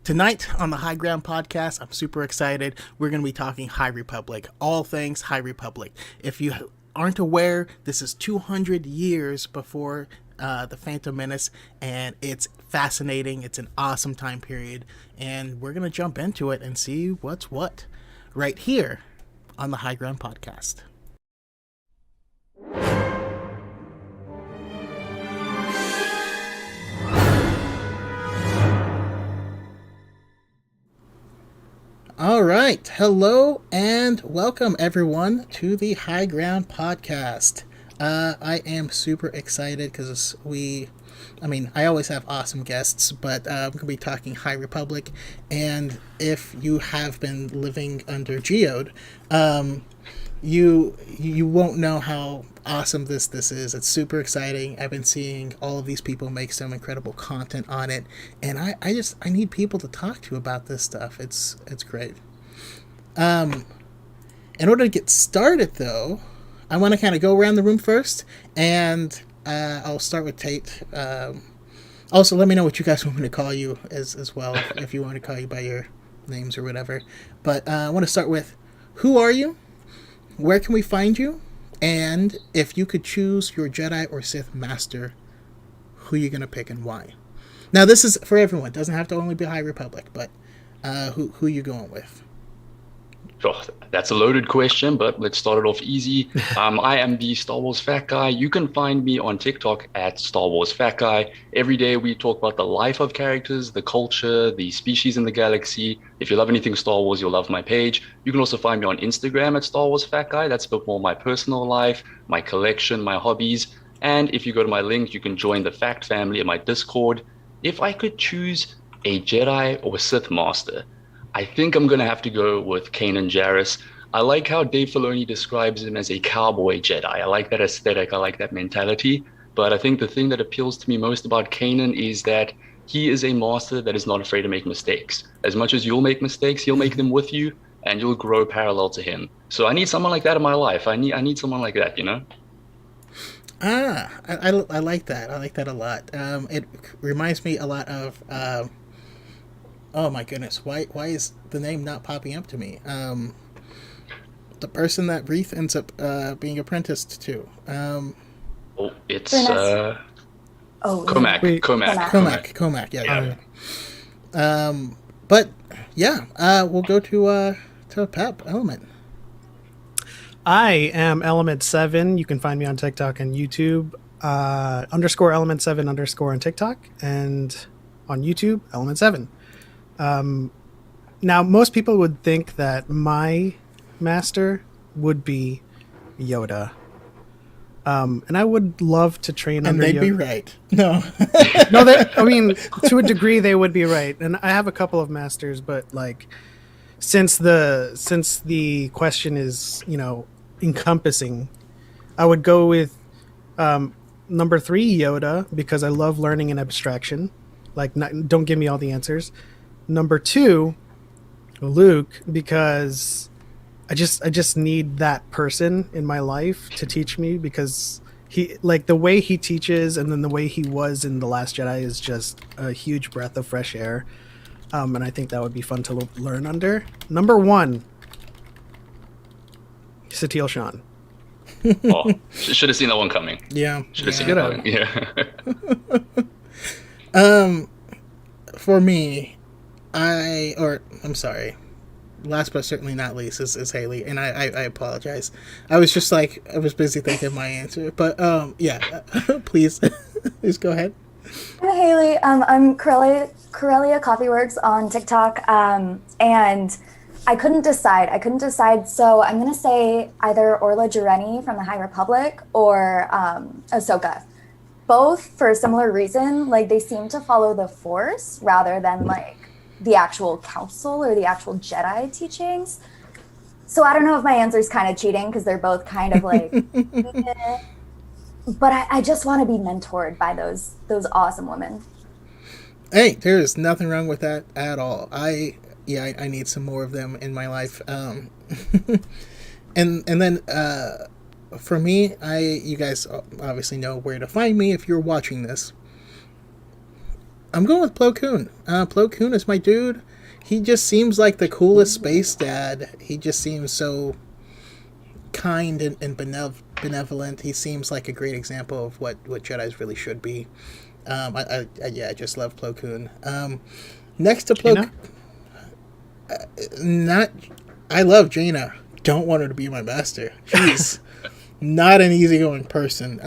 Tonight on the High Ground podcast, I'm super excited. We're going to be talking High Republic, all things High Republic. If you aren't aware, this is 200 years before the Phantom Menace, and it's fascinating. It's an awesome time period, and we're going to jump into it and see what's what right here on the High Ground podcast. All right. Hello and welcome everyone to the High Ground podcast. I am super excited because I always have awesome guests, but I'm going to be talking High Republic. And if you have been living under Geode, you won't know how awesome this is. It's super exciting. I've been seeing all of these people make some incredible content on it, and I need people to talk to about this stuff. It's great. In order to get started, though, I want to kind of go around the room first, and I'll start with Tate. Also, let me know what you guys want me to call you as well, if you want to call you by your names or whatever. But I want to start with, who are you? Where can we find you? And if you could choose your Jedi or Sith master, who are you going to pick and why? Now, this is for everyone. It doesn't have to only be High Republic, but who are you going with? Oh, that's a loaded question, but let's start it off easy. I am the Star Wars Fat Guy. You can find me on TikTok at Star Wars Fat Guy. Every day we talk about the life of characters, the culture, the species in the galaxy. If you love anything Star Wars, you'll love my page. You can also find me on Instagram at Star Wars Fat Guy. That's a bit more my personal life, my collection, my hobbies. And if you go to my link, you can join the Fact family in my Discord. If I could choose a Jedi or a Sith master, I think I'm going to have to go with Kanan Jarrus. I like how Dave Filoni describes him as a cowboy Jedi. I like that aesthetic. I like that mentality. But I think the thing that appeals to me most about Kanan is that he is a master that is not afraid to make mistakes. As much as you'll make mistakes, he'll make them with you, and you'll grow parallel to him. So I need someone like that in my life. I need someone like that, you know? I like that. I like that a lot. It reminds me a lot of... oh my goodness! Why is the name not popping up to me? The person that Reith ends up being apprenticed to. It's Comac. Comac. Yeah. But yeah, we'll go to Pep Element. I am Element 7. You can find me on TikTok and YouTube. _Element 7 _ on TikTok, and on YouTube Element 7. Now, most people would think that my master would be Yoda. And I would love to train under Yoda. And they'd be right. No. No, to a degree, they would be right. And I have a couple of masters, but like, since the question is, encompassing, I would go with number 3, Yoda, because I love learning and abstraction. Like, don't give me all the answers. Number 2, Luke, because I just need that person in my life to teach me, because he, like, the way he teaches and then the way he was in The Last Jedi is just a huge breath of fresh air. And I think that would be fun to learn under. Number 1, Satele Shan. Oh, should have seen that one coming. Yeah. Should have seen it coming. Yeah. For me, I'm sorry, last but certainly not least is Haley, and I apologize. I was busy thinking of my answer, but yeah, please go ahead. Hi, Haley. I'm Corellia Coffeeworks on TikTok, and I couldn't decide, so I'm gonna say either Orla Jareni from the High Republic or Ahsoka. Both for a similar reason, like they seem to follow the Force rather than like the actual council or the actual Jedi teachings. So I don't know if my answer is kind of cheating because they're both kind of like, but I just want to be mentored by those awesome women. Hey, there is nothing wrong with that at all. I need some more of them in my life. And then for me, you guys obviously know where to find me if you're watching this. I'm going with Plo Koon. Plo Koon is my dude. He just seems like the coolest space dad. He just seems so kind and benevolent. He seems like a great example of what Jedis really should be. I just love Plo Koon. Next to Plo, I love Jaina. Don't want her to be my master. She's not an easygoing person.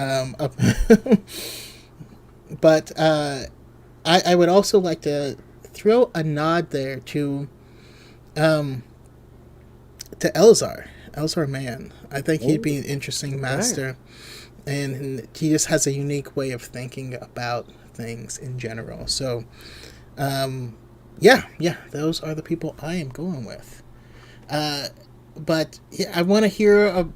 But I would also like to throw a nod there to Elzar Mann. I think he'd be an interesting master, and he just has a unique way of thinking about things in general. So, those are the people I am going with. But yeah, I want to hear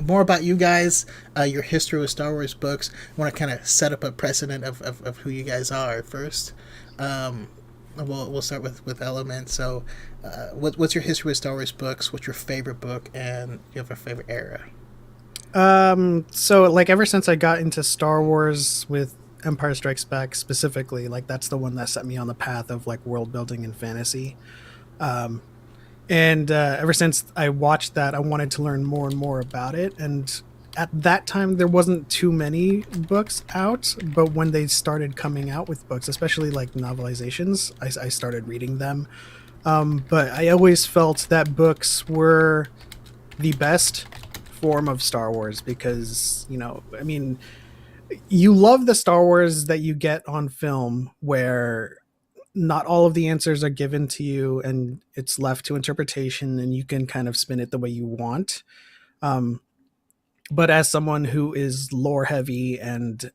more about you guys, your history with Star Wars books. I want to kind of set up a precedent of who you guys are first. We'll start with Element. So, what's your history with Star Wars books? What's your favorite book, and do you have a favorite era? So like ever since I got into Star Wars with Empire Strikes Back specifically, like that's the one that set me on the path of like world building and fantasy. And ever since I watched that, I wanted to learn more and more about it. And at that time, there wasn't too many books out, but when they started coming out with books, especially like novelizations, I started reading them. But I always felt that books were the best form of Star Wars because, I mean, you love the Star Wars that you get on film where not all of the answers are given to you and it's left to interpretation and you can kind of spin it the way you want. But as someone who is lore heavy and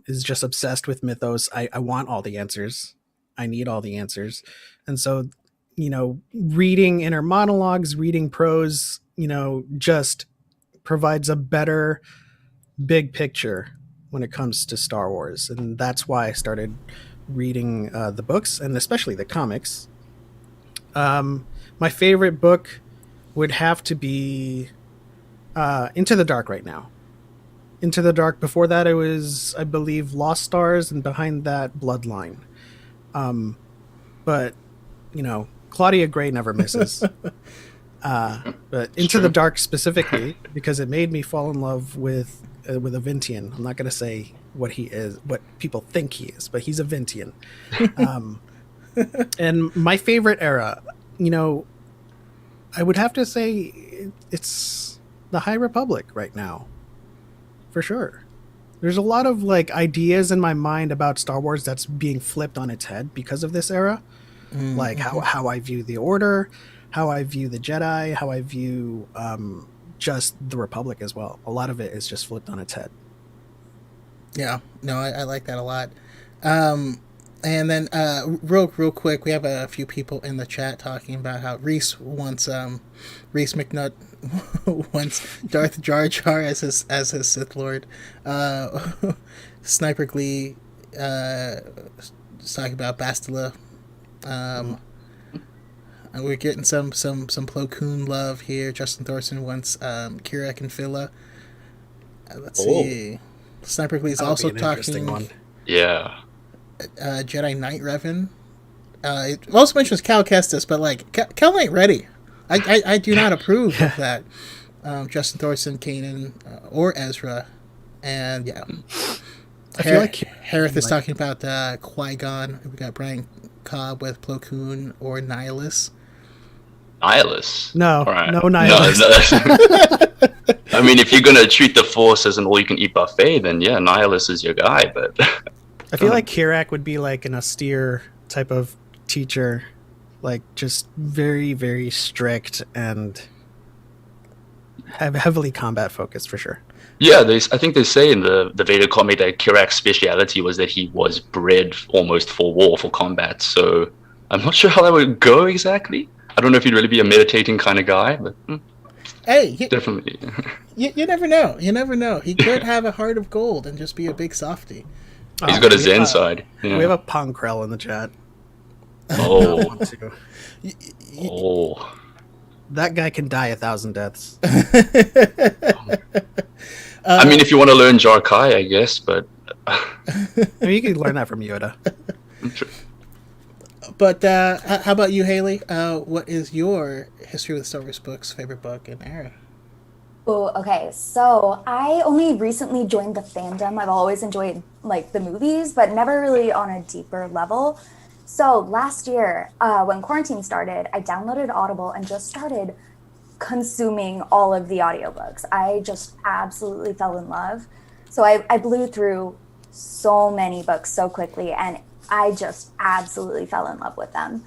is just obsessed with mythos, I want all the answers. I need all the answers. And so, reading inner monologues, reading prose, just provides a better big picture when it comes to Star Wars. And that's why I started reading the books and especially the comics. My favorite book would have to be Into the Dark right now. Into the Dark. Before that, it was, I believe, Lost Stars, and behind that, Bloodline. But, Claudia Gray never misses. But Into the Dark specifically, because it made me fall in love with a Vintian. I'm not going to say what he is, what people think he is, but he's a Vintian. And my favorite era, I would have to say it's the High Republic right now, for sure. There's a lot of like ideas in my mind about Star Wars that's being flipped on its head because of this era. Mm-hmm. Like how I view the Order, how I view the Jedi, how I view just the Republic as well. A lot of it is just flipped on its head. Yeah, no, I like that a lot. And then real quick, we have a few people in the chat talking about how Reese McNutt wants Darth Jar Jar as his Sith Lord. Sniper Glee is talking about Bastila. We're getting some Plo Koon love here. Justin Thorson wants Kirak and Phila. Let's see. Sniper Glee is also talking. Yeah. Jedi Knight Revan. It also mentions Cal Kestis, but like Cal ain't ready. I do not approve of that. Justin Thorson, Kanan, or Ezra, and yeah. I feel like Harith is talking about Qui-Gon. We got Brian Cobb with Plo Koon or Nihilus. Nihilus? No, right. No Nihilus. No. I mean, if you're going to treat the Force as an all-you-can-eat buffet, then yeah, Nihilus is your guy, but... I feel like Kirak would be like an austere type of teacher, like just very, very strict and heavily combat focused for sure. Yeah, I think they say in the Vader comic that Kirak's speciality was that he was bred almost for war, for combat. So I'm not sure how that would go exactly. I don't know if he'd really be a meditating kind of guy, but definitely. You never know. You never know. He could have a heart of gold and just be a big softie. He's got a Zen side. Yeah. We have a Ponkrell in the chat. Oh. That guy can die 1,000 deaths. I mean, if you want to learn Jar Kai, I guess, but... I mean, you can learn that from Yoda. But how about you, Haley? What is your history with Star Wars books, favorite book, and era? Oh, okay. So I only recently joined the fandom. I've always enjoyed like the movies, but never really on a deeper level. So last year, when quarantine started, I downloaded Audible and just started consuming all of the audiobooks. I just absolutely fell in love. So I blew through so many books so quickly, and I just absolutely fell in love with them.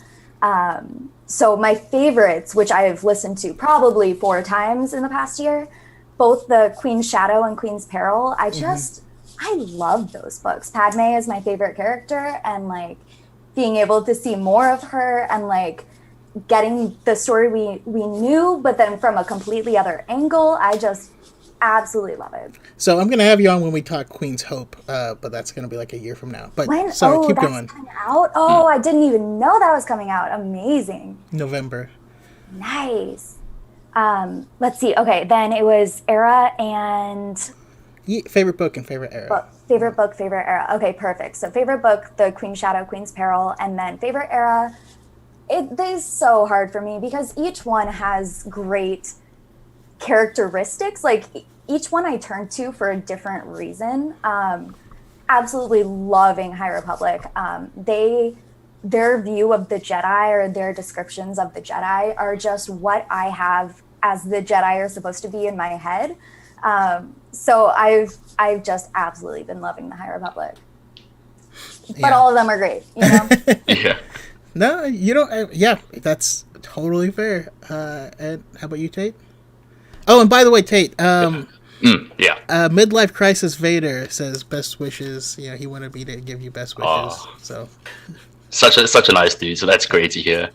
So my favorites, which I've listened to probably 4 times in the past year, both the Queen's Shadow and Queen's Peril, I love those books. Padme is my favorite character, and like being able to see more of her and like getting the story we knew, but then from a completely other angle, I just absolutely love it. So I'm going to have you on when we talk Queen's Hope, but that's going to be like a year from now. But When? sorry, Oh, keep that's going. coming out? Oh, I didn't even know that was coming out. Amazing. November. Nice. Let's see. Okay, then it was era and Favorite book and favorite era. book, favorite era. Okay, perfect. So favorite book, The Queen's Shadow, Queen's Peril, and then favorite era. It is so hard for me because each one has great characteristics. Like each one I turn to for a different reason. Absolutely loving High Republic. Their view of the Jedi or their descriptions of the Jedi are just what I have as the Jedi are supposed to be in my head. So I've just absolutely been loving the High Republic. But all of them are great, you know? Yeah. No, you don't. Yeah, that's totally fair. And how about you, Tate? Oh, and by the way, Tate, Midlife Crisis Vader says best wishes. You know, he wanted me to give you best wishes. So such a nice dude. So that's great to hear.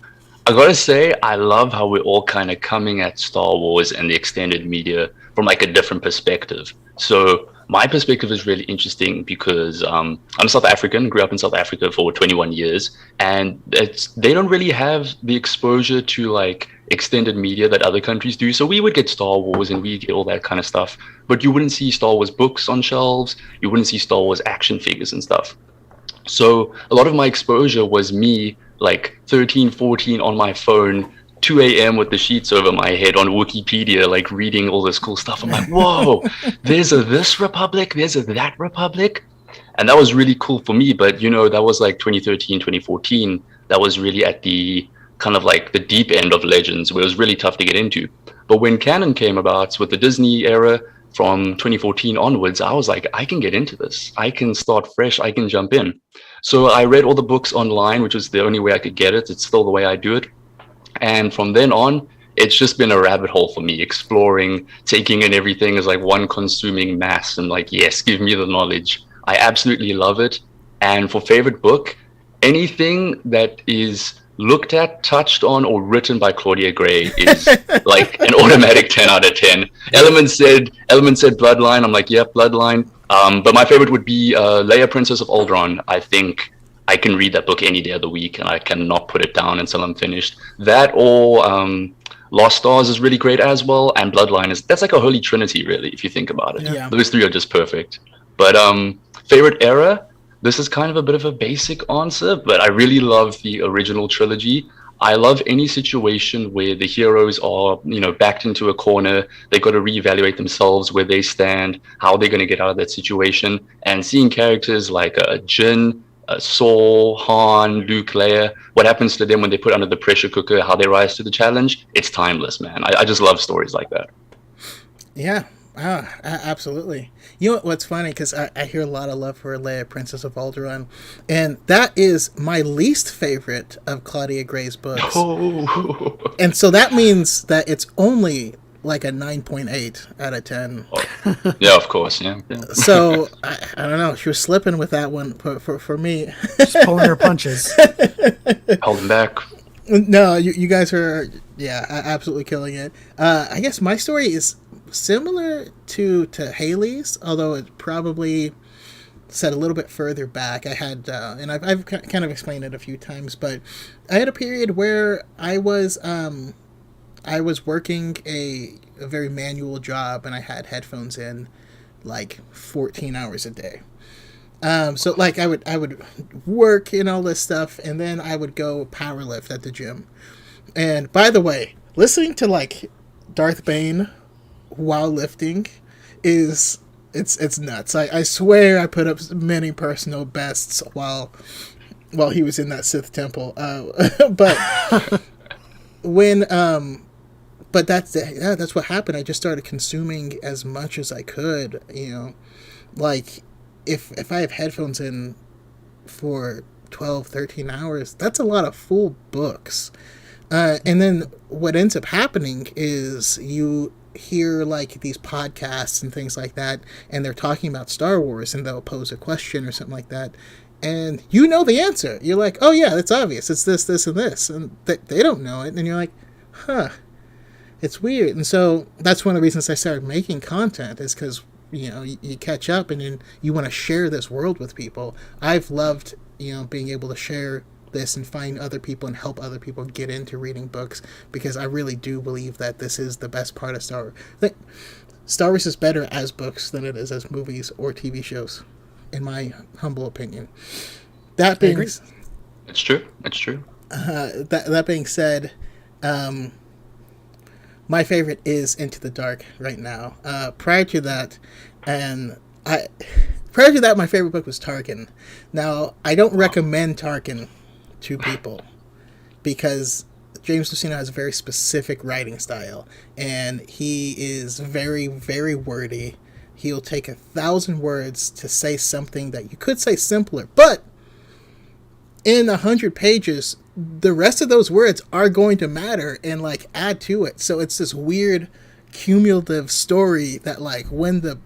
I gotta say, I love how we're all kind of coming at Star Wars and the extended media from like a different perspective. So my perspective is really interesting because I'm South African, grew up in South Africa for 21 years, and they don't really have the exposure to like extended media that other countries do. So we would get Star Wars and we get all that kind of stuff, but you wouldn't see Star Wars books on shelves. You wouldn't see Star Wars action figures and stuff. So a lot of my exposure was me like 13, 14 on my phone, 2 a.m. with the sheets over my head on Wikipedia, like reading all this cool stuff. I'm like, whoa, there's a this republic, there's a that republic. And that was really cool for me. But, you know, that was like 2013, 2014. That was really at the kind of like the deep end of Legends, where it was really tough to get into. But when canon came about with the Disney era from 2014 onwards, I was like, I can get into this. I can start fresh. I can jump in. So I read all the books online, which was the only way I could get it. It's still the way I do it. And from then on, it's just been a rabbit hole for me, exploring, taking in everything as like one consuming mass. And like, yes, give me the knowledge. I absolutely love it. And for favorite book, anything that is looked at, touched on, or written by Claudia Gray is like an automatic 10 out of 10. Element said Bloodline. I'm like, yeah, Bloodline. But my favorite would be Leia, Princess of Alderaan. I think I can read that book any day of the week, and I cannot put it down until I'm finished. That or Lost Stars is really great as well, and Bloodline that's like a holy trinity, really, if you think about it. Yeah. Those three are just perfect. But favorite era, this is kind of a bit of a basic answer, but I really love the original trilogy. I love any situation where the heroes are, you know, backed into a corner. They've got to reevaluate themselves, where they stand, how they're going to get out of that situation. And seeing characters like Jyn, Saul, Han, Luke, Leia, what happens to them when they put under the pressure cooker, how they rise to the challenge, it's timeless, man. I just love stories like that. Yeah, absolutely. You know what's funny, because I hear a lot of love for Leia, Princess of Alderaan, and that is my least favorite of Claudia Gray's books. Oh. And so that means that it's only like a 9.8 out of 10. Yeah, of course, yeah. So I don't know, she was slipping with that one for me. Just pulling her punches. Holding back. No, you guys are, absolutely killing it. I guess my story is similar to Haley's, although it probably set a little bit further back. I had, and I've kind of explained it a few times, but I had a period where I was working a very manual job, and I had headphones in like 14 hours a day. So like I would work and all this stuff, and then I would go power lift at the gym. And by the way, listening to like Darth Bane while lifting is it's nuts. I swear I put up many personal bests while he was in that Sith temple. But when but that's what happened. I just started consuming as much as I could. Like if I have headphones in for 12, 13 hours, that's a lot of full books. And then what ends up happening is you hear like these podcasts and things like that, and they're talking about Star Wars, and they'll pose a question or something like that, and you know the answer. You're like, oh yeah, that's obvious. It's this, this, and this, and they don't know it, and you're like, huh, it's weird. And so that's one of the reasons I started making content, is because you catch up and you want to share this world with people. I've loved being able to share this and find other people and help other people get into reading books, because I really do believe that this is the best part of Star Wars. Star Wars is better as books than it is as movies or TV shows, in my humble opinion. That being, it's true. It's true. That being said, my favorite is Into the Dark right now. Prior to that, my favorite book was Tarkin. Now, I don't recommend Tarkin to people, because James Luceno has a very specific writing style, and he is very, very wordy. He'll take 1,000 words to say something that you could say simpler, but in 100 pages, the rest of those words are going to matter and like add to it. So it's this weird cumulative story that, like, when the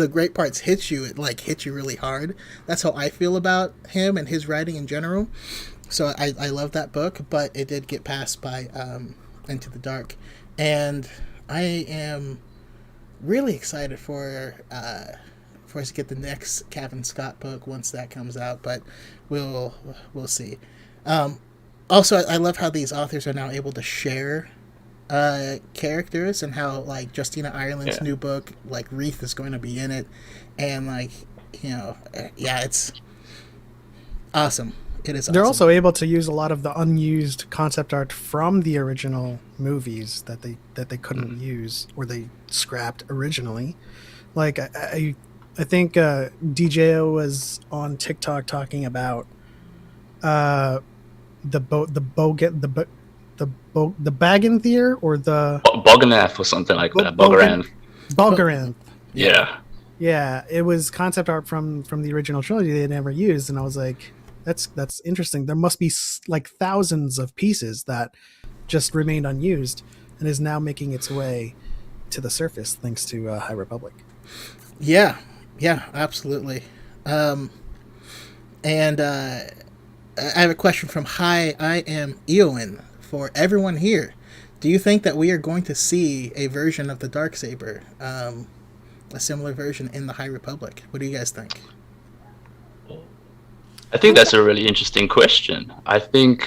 great parts hit you, it like hits you really hard. That's how I feel about him and his writing in general. So I love that book, but it did get passed by Into the Dark, and I am really excited for us to get the next Kevin Scott book once that comes out. But we'll see. Also, I love how these authors are now able to share characters, and how like Justina Ireland's new book, like Reith is going to be in it, and like it's awesome. It is. They're awesome. also able to use a lot of the unused concept art from the original movies that they couldn't use, or they scrapped originally. Like I think DJO was on TikTok talking about the Baganthier, or the Boganath or something like that. Bogaranth. Yeah, it was concept art from the original trilogy they had never used, and I was like, that's interesting. There must be like thousands of pieces that just remained unused and is now making its way to the surface thanks to High Republic. Yeah, absolutely. And I have a question from Hi, I am Eowyn for everyone here. Do you think that we are going to see a version of the Darksaber, a similar version in the High Republic? What do you guys think? I think that's a really interesting question. If you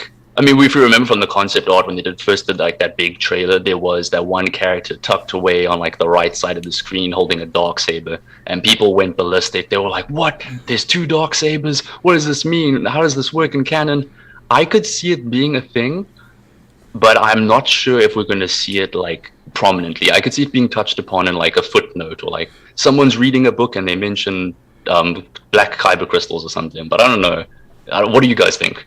remember from the concept art, when they did like that big trailer, there was that one character tucked away on like the right side of the screen holding a Darksaber, and people went ballistic. They were like, what? There's 2 Darksabers? What does this mean? How does this work in canon? I could see it being a thing, but I'm not sure if we're going to see it like prominently. I could see it being touched upon in like a footnote, or like someone's reading a book and they mention black kyber crystals or something, but I don't know. What do you guys think?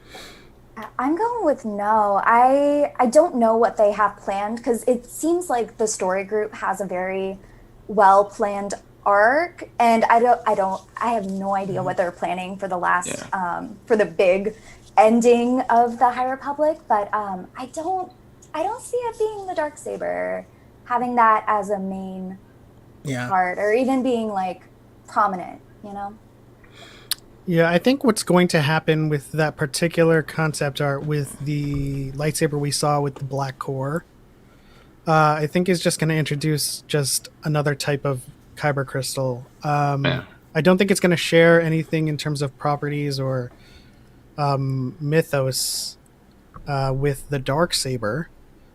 I'm going with no. I don't know what they have planned, because it seems like the story group has a very well planned arc, and I have no idea what they're planning for the last for the big ending of the High Republic. But I don't see it being the Darksaber, having that as a main part, or even being like prominent. Yeah, I think what's going to happen with that particular concept art with the lightsaber we saw with the black core, I think is just going to introduce just another type of kyber crystal. I don't think it's going to share anything in terms of properties or mythos with the Darksaber.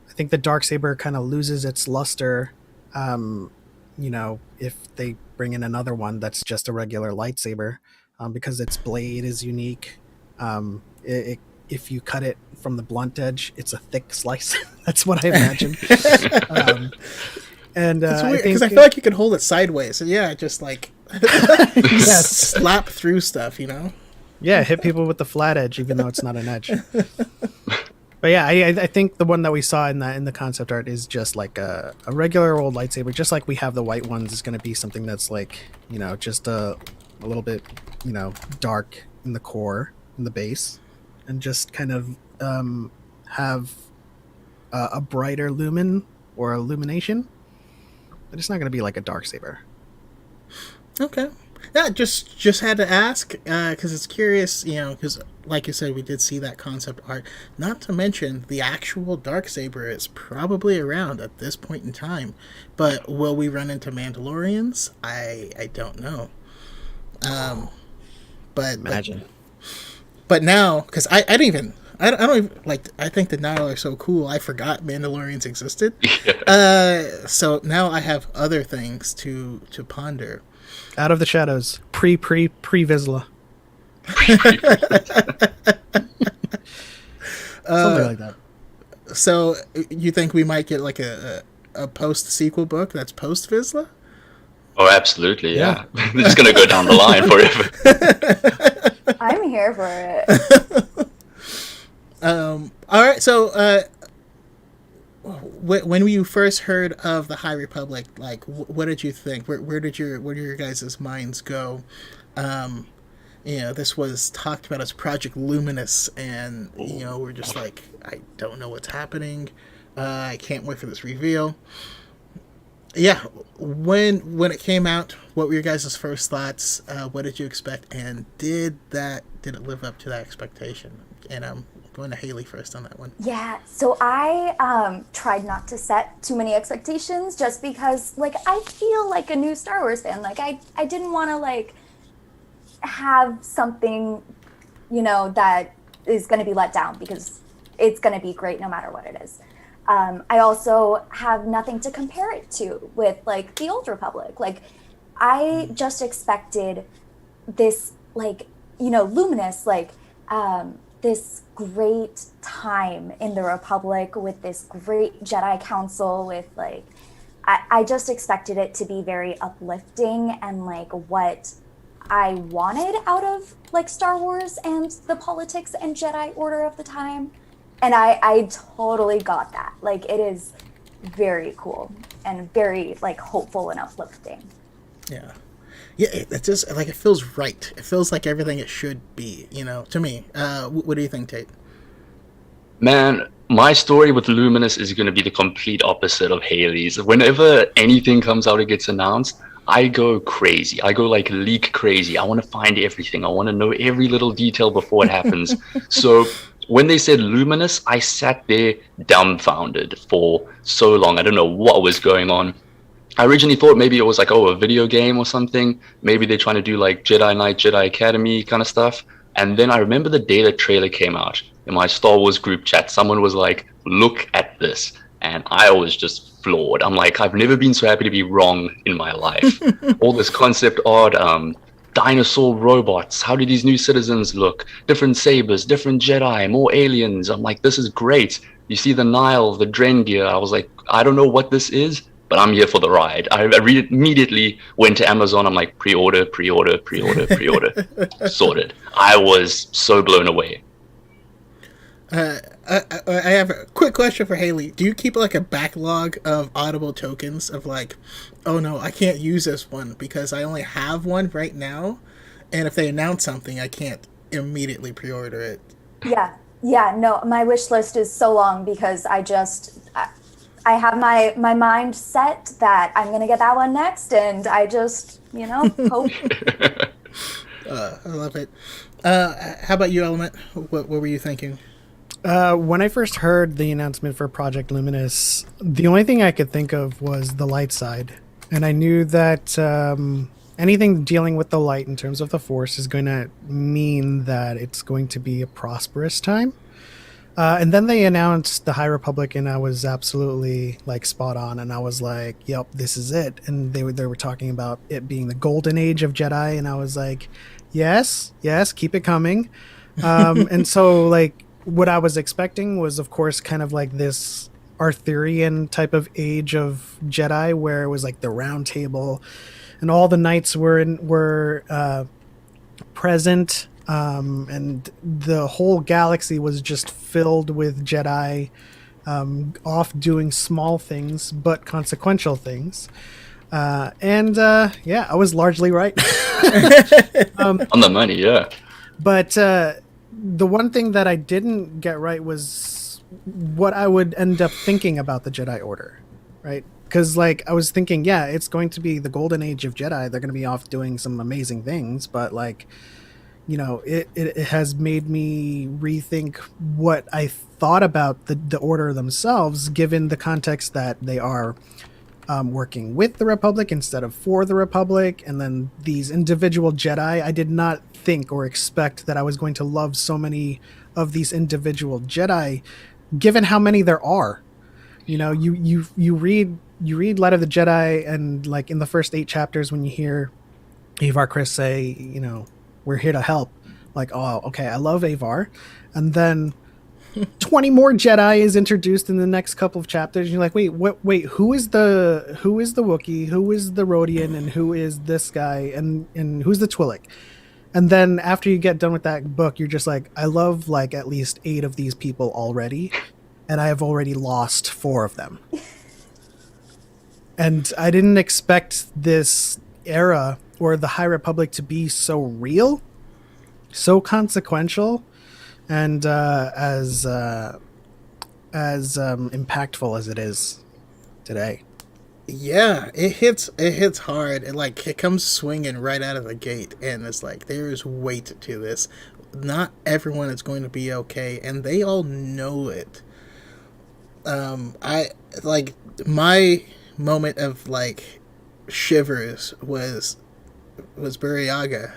I think the Darksaber kind of loses its luster, if they bring in another one that's just a regular lightsaber. because its blade is unique. If you cut it from the blunt edge, it's a thick slice. That's what I imagine. And It's weird because I feel like you can hold it sideways. And yeah, just like yes, slap through stuff, you know? yeah, hit people with the flat edge, even though it's not an edge. But yeah, I think the one that we saw in the concept art is just like a regular old lightsaber, just like we have the white ones. Is going to be something that's like, you know, just a little bit, you know, dark in the core, in the base, and just kind of have a brighter lumen or illumination. But it's not going to be like a dark saber. Okay. Yeah, just had to ask because it's curious, you know, because like you said, we did see that concept art. Not to mention the actual darksaber is probably around at this point in time, but will we run into Mandalorians? I don't know. But Imagine. but now, because I don't even. I don't even like. I think the Nile are so cool. I forgot Mandalorians existed. So now I have other things to ponder. Out of the shadows, pre Vizsla. Something like that. So you think we might get like a post sequel book that's post Vizsla? Oh, absolutely, yeah. They're just gonna go down the line forever. I'm here for it. All right. So when you first heard of the High Republic, like what did you think? Where did your guys' minds go? You know, this was talked about as Project Luminous, and you know, we're just like, I don't know what's happening. I can't wait for this reveal. Yeah, when it came out, what were your guys' first thoughts? What did you expect, and did it live up to that expectation? And I'm going to Haley first on that one. Yeah, so I tried not to set too many expectations just because, like, I feel like a new Star Wars fan. Like, I didn't want to, like, have something, you know, that is going to be let down because it's going to be great no matter what it is. I also have nothing to compare it to with, like, the Old Republic. Like, I just expected this, like, you know, luminous, like, this great time in the Republic with this great Jedi Council with, like, I just expected it to be very uplifting and, like, what I wanted out of, like, Star Wars and the politics and Jedi Order of the time. And I totally got that. Like, it is very cool and very, like, hopeful and uplifting. Yeah. Yeah, it just, like, it feels right. It feels like everything it should be, you know, to me. What do you think, Tate? Man, my story with Luminous is going to be the complete opposite of Haley's. Whenever anything comes out or gets announced, I go crazy. I go, like, leak crazy. I want to find everything. I want to know every little detail before it happens. So when they said Luminous, I sat there dumbfounded for so long. I don't know what was going on. I originally thought maybe it was like, a video game or something. Maybe they're trying to do like Jedi Knight, Jedi Academy kind of stuff. And then I remember the day the trailer came out in my Star Wars group chat, someone was like, look at this. And I was just floored. I'm like, I've never been so happy to be wrong in my life. All this concept art, dinosaur robots, how do these new citizens look, different sabers, different Jedi, more aliens. I'm like, this is great. You see the Nile, the Dren gear. I was like, I don't know what this is, but I'm here for the ride. I immediately went to Amazon. I'm like, pre-order. Sorted. I was so blown away. I have a quick question for Haley. Do you keep like a backlog of Audible tokens of like, oh no, I can't use this one because I only have one right now, and if they announce something, I can't immediately pre-order it? Yeah, no, my wish list is so long because I have my mind set that I'm going to get that one next, and I just, you know, hope. I love it. How about you, Element? What were you thinking? When I first heard the announcement for Project Luminous, the only thing I could think of was the light side. And I knew that anything dealing with the light in terms of the Force is going to mean that it's going to be a prosperous time. And then they announced the High Republic, and I was absolutely, like, spot on. And I was like, yep, this is it. And they were talking about it being the golden age of Jedi. And I was like, Yes, keep it coming. And so, like, what I was expecting was, of course, kind of like this Arthurian type of age of Jedi, where it was like the Round Table, and all the knights were present, and the whole galaxy was just filled with Jedi, off doing small things but consequential things. Yeah, I was largely right. On the money, yeah. But the one thing that I didn't get right was what I would end up thinking about the Jedi Order, right? Because, like, I was thinking, yeah, it's going to be the golden age of Jedi. They're going to be off doing some amazing things, but, like, you know, it has made me rethink what I thought about the Order themselves, given the context that they are working with the Republic instead of for the Republic, and then these individual Jedi. I did not think or expect that I was going to love so many of these individual Jedi, given how many there are. You know, you read Light of the Jedi, and like in the first 8 chapters, when you hear Avar Kriss say, you know, we're here to help, like, oh, okay, I love Avar, and then 20 more Jedi is introduced in the next couple of chapters. You're like, wait, who is the Wookiee, who is the Rodian, and who is this guy, and who's the Twi'lek? And then after you get done with that book, you're just like, I love like at least 8 of these people already, and I have already lost 4 of them. And I didn't expect this era or the High Republic to be so real, so consequential, and as impactful as it is today. Yeah, it hits hard. It comes swinging right out of the gate, and it's like there is weight to this. Not everyone is going to be okay, and they all know it. I like my moment of like shivers was Buryaga.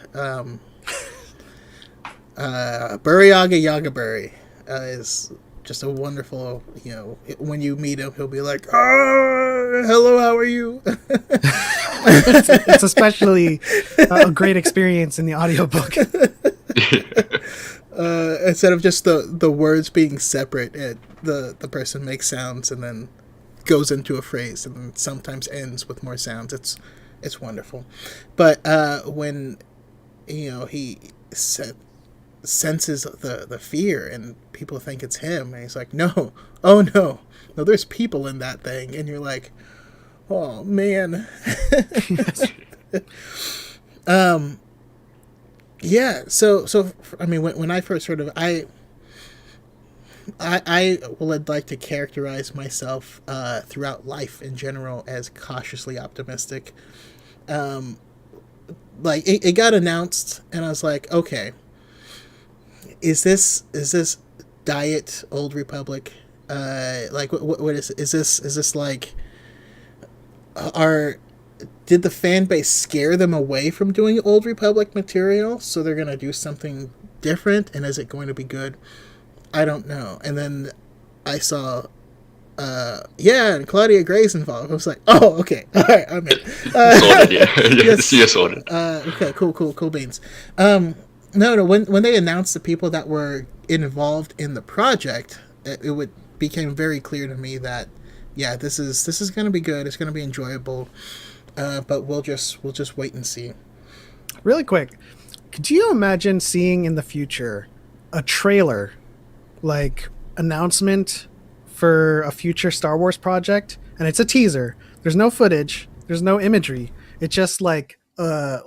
Buryaga Yagaberry is just a wonderful, you know, when you meet him, he'll be like, oh, hello, how are you? It's especially a great experience in the audiobook. Instead of just the words being separate, the person makes sounds and then goes into a phrase and then sometimes ends with more sounds. It's wonderful. But when, you know, he senses the fear and people think it's him, and he's like, no, there's people in that thing, and you're like, oh man. Yeah, so I mean, when I first heard of it, I would like to characterize myself throughout life in general as cautiously optimistic. Like it got announced, and I was like, okay, is this Diet Old Republic? Like what is this like? Did the fan base scare them away from doing Old Republic material, so they're gonna do something different? And is it going to be good? I don't know. And then I saw, and Claudia Gray's involved. I was like, oh, okay, all right, I'm in. Sorted, yeah. Yes. See you sorted. Okay, cool beans. No, when they announced the people that were involved in the project, it became very clear to me that, yeah, this is going to be good. It's going to be enjoyable. But we'll just wait and see. Really quick, could you imagine seeing in the future a trailer, like announcement for a future Star Wars project, and it's a teaser. There's no footage. There's no imagery. It's just like a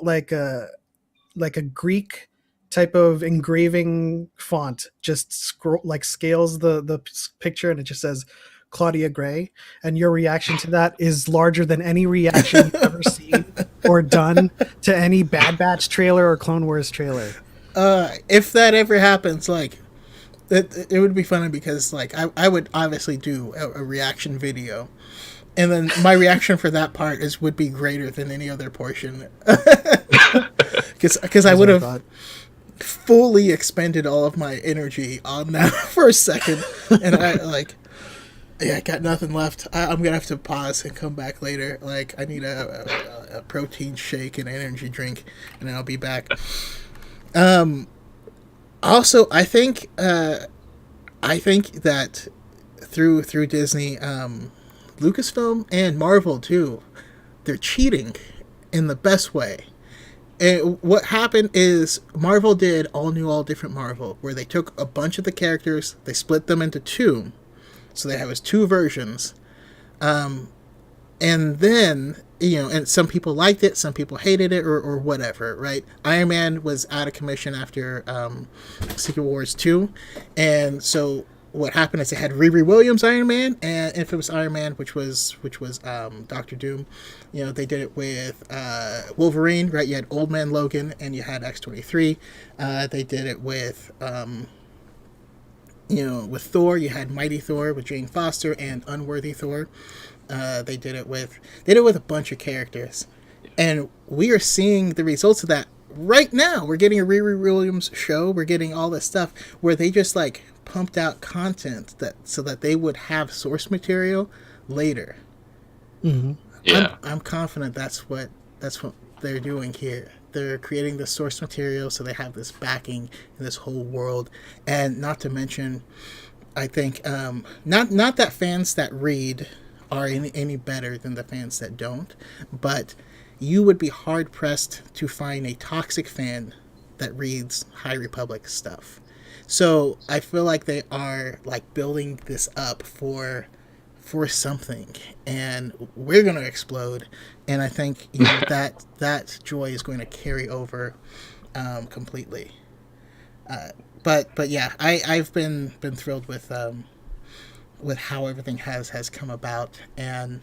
Greek type of engraving font. Just scales the picture, and it just says Claudia Gray, and your reaction to that is larger than any reaction you've ever seen or done to any Bad Batch trailer or Clone Wars trailer. If that ever happens, like, it would be funny because, like, I would obviously do a reaction video, and then my reaction for that part would be greater than any other portion, because I would have fully expended all of my energy on that for a second, and I got nothing left. I'm gonna have to pause and come back later. Like, I need a protein shake and energy drink, and then I'll be back. Also, I think that through Disney, Lucasfilm and Marvel too, they're cheating in the best way. And what happened is Marvel did all new, all different Marvel, where they took a bunch of the characters, they split them into two, so they have as two versions. And then, and some people liked it, some people hated it, or whatever, right? Iron Man was out of commission after Secret Wars 2, and so what happened is they had Riri Williams Iron Man and Infamous Iron Man, which was Doctor Doom. They did it with Wolverine, right? You had Old Man Logan and you had X-23. They did it with with Thor. You had Mighty Thor with Jane Foster and Unworthy Thor. They did it with a bunch of characters, and we are seeing the results of that right now. We're getting a Riri Williams show. We're getting all this stuff where they just like pumped out content so that they would have source material later. Mm-hmm. Yeah, I'm confident that's what they're doing here. They're creating the source material so they have this backing in this whole world, and not to mention, I think not that fans that read are any better than the fans that don't, but you would be hard pressed to find a toxic fan that reads High Republic stuff. So I feel like they are like building this up for something, and we're gonna explode. And I think that joy is going to carry over completely. But yeah, I've been thrilled with how everything has come about, and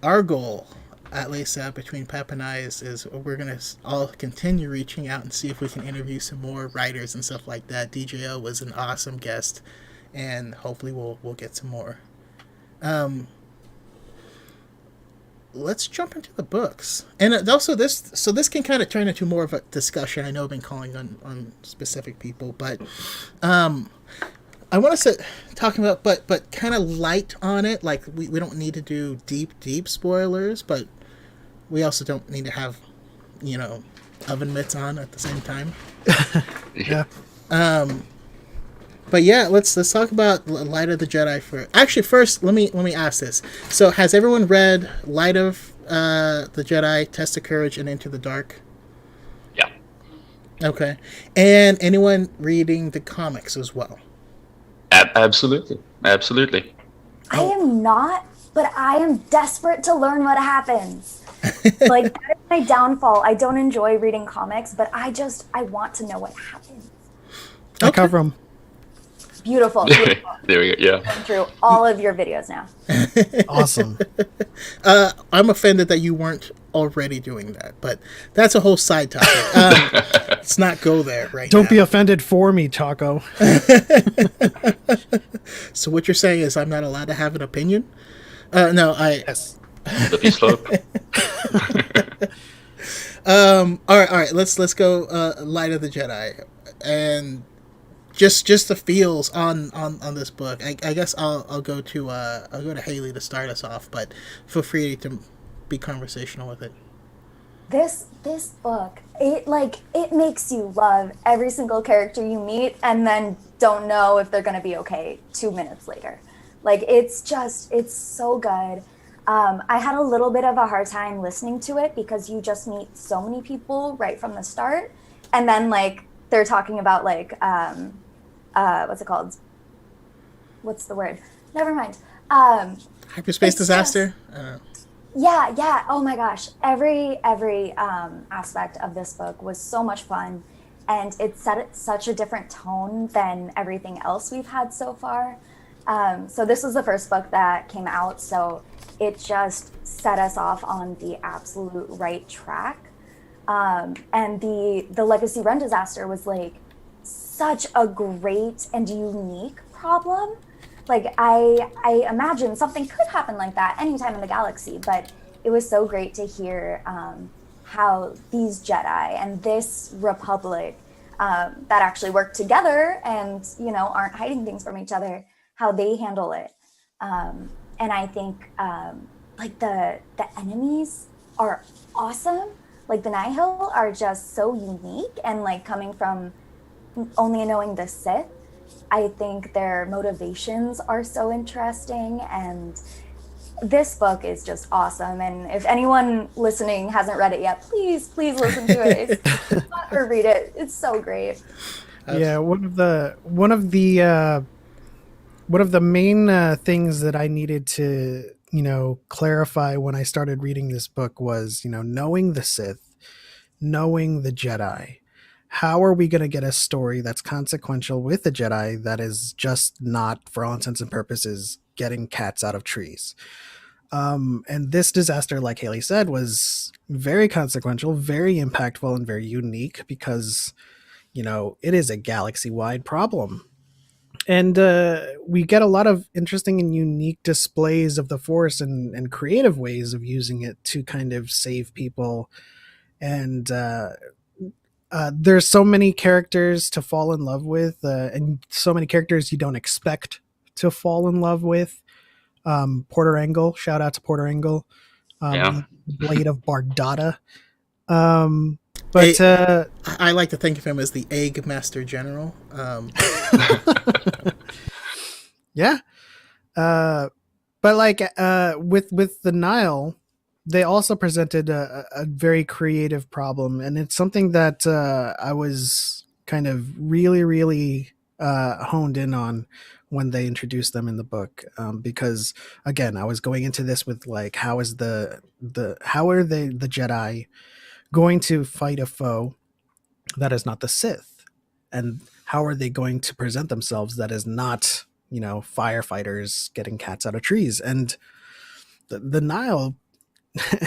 our goal, at least between Pep and I, is we're gonna all continue reaching out and see if we can interview some more writers and stuff like that. DJO was an awesome guest, and hopefully we'll get some more. Let's jump into the books, and also this can kind of turn into more of a discussion. I know I've been calling on specific people, but I want us to talk about, but kind of light on it. Like we don't need to do deep spoilers, but we also don't need to have, oven mitts on at the same time. Yeah. But yeah, let's talk about Light of the Jedi Actually, first let me ask this. So, has everyone read Light of the Jedi, Test of Courage, and Into the Dark? yeah. Okay, and anyone reading the comics as well? Absolutely. I am not, but I am desperate to learn what happens. Like, that is my downfall. I don't enjoy reading comics, but I want to know what happens. I cover them. Beautiful. There we go. Yeah. Going through all of your videos now. Awesome. I'm offended that you weren't already doing that, but that's a whole side topic. Let's not go there right now. Don't be offended for me, Taco. So what you're saying is I'm not allowed to have an opinion? No, Yes. Slippery slope. All right. Let's go. Light of the Jedi, and just the feels on this book. I guess I'll go to Haley to start us off, but feel free to be conversational with it. This book, it makes you love every single character you meet, and then don't know if they're gonna be okay 2 minutes later. Like, it's so good. I had a little bit of a hard time listening to it because you just meet so many people right from the start, and then like they're talking about like what's it called? What's the word? Never mind. Hyperspace Disaster. Yeah. Oh my gosh. Every aspect of this book was so much fun, and it set such a different tone than everything else we've had so far. So this was the first book that came out, so it just set us off on the absolute right track. And the Legacy Run disaster was like such a great and unique problem. Like, I imagine something could happen like that anytime in the galaxy, but it was so great to hear how these Jedi and this Republic that actually work together and, aren't hiding things from each other, how they handle it. And I think like the enemies are awesome. like the Nihil are just so unique, and like coming from only knowing the Sith, I think their motivations are so interesting, and this book is just awesome. And if anyone listening hasn't read it yet, please listen to it or read it. It's so great. Yeah, one of the main things that I needed to, clarify when I started reading this book was, knowing the Sith, knowing the Jedi. How are we going to get a story that's consequential with the Jedi that is just not, for all intents and purposes, getting cats out of trees? And this disaster, like Haley said, was very consequential, very impactful, and very unique because, it is a galaxy-wide problem. And we get a lot of interesting and unique displays of the Force and creative ways of using it to kind of save people. And there's so many characters to fall in love with, and so many characters you don't expect to fall in love with. Porter Engle, shout out to Porter Engle, Blade of Bardata. I like to think of him as the Egg Master General. Yeah. But like with the Nile, they also presented a very creative problem, and it's something that I was kind of really honed in on when they introduced them in the book, because again, I was going into this with like, how are the Jedi going to fight a foe that is not the Sith, and how are they going to present themselves that is not, firefighters getting cats out of trees? And the Nile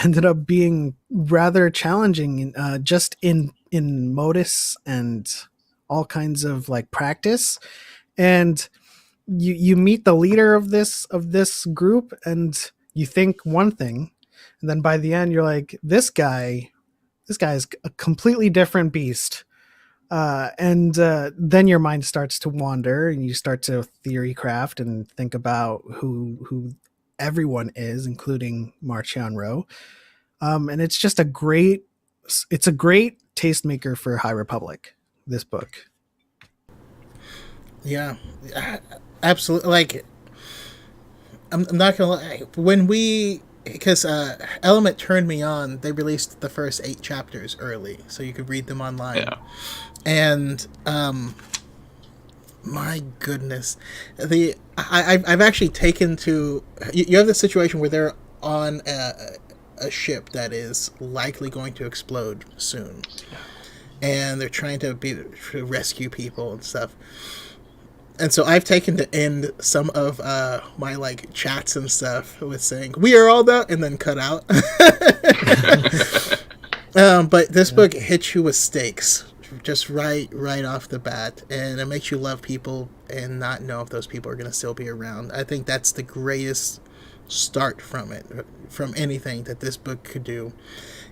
ended up being rather challenging, just in modus and all kinds of like practice. And you meet the leader of this group, and you think one thing, and then by the end you're like, this guy is a completely different beast. And then your mind starts to wander, and you start to theory craft and think about who everyone is, including Marchion Ro. And it's just a great tastemaker for High Republic, this book. Yeah, absolutely. Like, I'm not gonna lie. Because Element turned me on, they released the first 8 chapters early, so you could read them online. Yeah. And my goodness, I've actually taken to you have the situation where they're on a ship that is likely going to explode soon, and they're trying to rescue people and stuff. And so I've taken to end some of my like chats and stuff with saying, "We are all that," and then cut out. But this book hits you with stakes just right off the bat, and it makes you love people and not know if those people are going to still be around. I think that's the greatest start from anything that this book could do.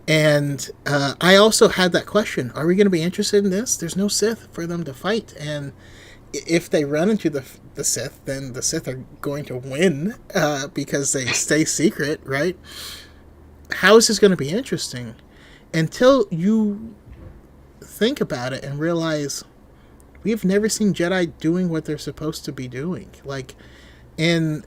And I also had that question: are we going to be interested in this? There's no Sith for them to fight, and if they run into the Sith, then the Sith are going to win because they stay secret, right? How is this going to be interesting? Until you think about it and realize we've never seen Jedi doing what they're supposed to be doing. Like, in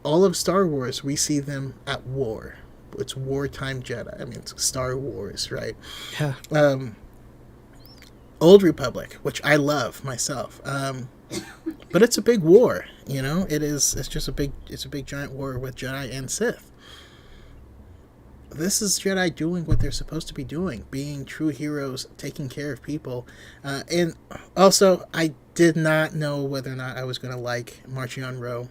all of Star Wars, we see them at war. It's wartime Jedi. I mean, it's Star Wars, right? Yeah. Old Republic, which I love myself, but it's a big war. It is. It's a big giant war with Jedi and Sith. This is Jedi doing what they're supposed to be doing, being true heroes, taking care of people, and also I did not know whether or not I was going to like Marchion Ro.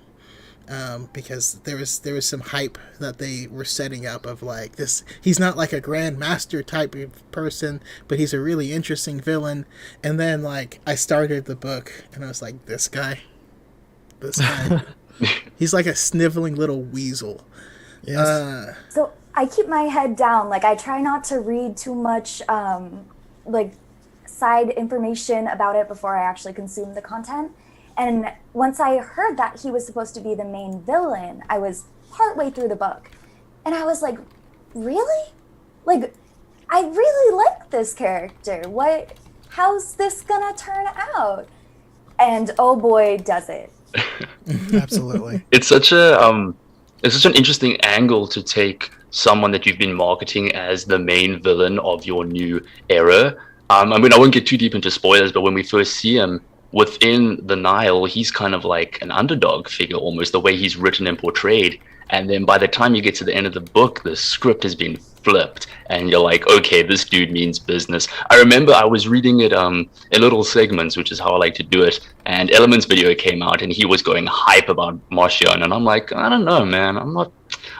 Because there was some hype that they were setting up of like this. He's not like a Grand Master type of person, but he's a really interesting villain. And then like I started the book and I was like, this guy, he's like a sniveling little weasel. Yes. So I keep my head down. Like I try not to read too much like side information about it before I actually consume the content. And once I heard that he was supposed to be the main villain, I was partway through the book. And I was like, really? Like, I really like this character. How's this gonna turn out? And oh boy, does it. Absolutely. It's such an interesting angle to take someone that you've been marketing as the main villain of your new era. I mean, I won't get too deep into spoilers, but when we first see him within the Nile, he's kind of like an underdog figure, almost the way he's written and portrayed. And then by the time you get to the end of the book, the script has been flipped, and you're like, okay, this dude means business. I remember I was reading it in little segments, which is how I like to do it. And Element's video came out, and he was going hype about Martian, and I'm like, I don't know, man, I'm not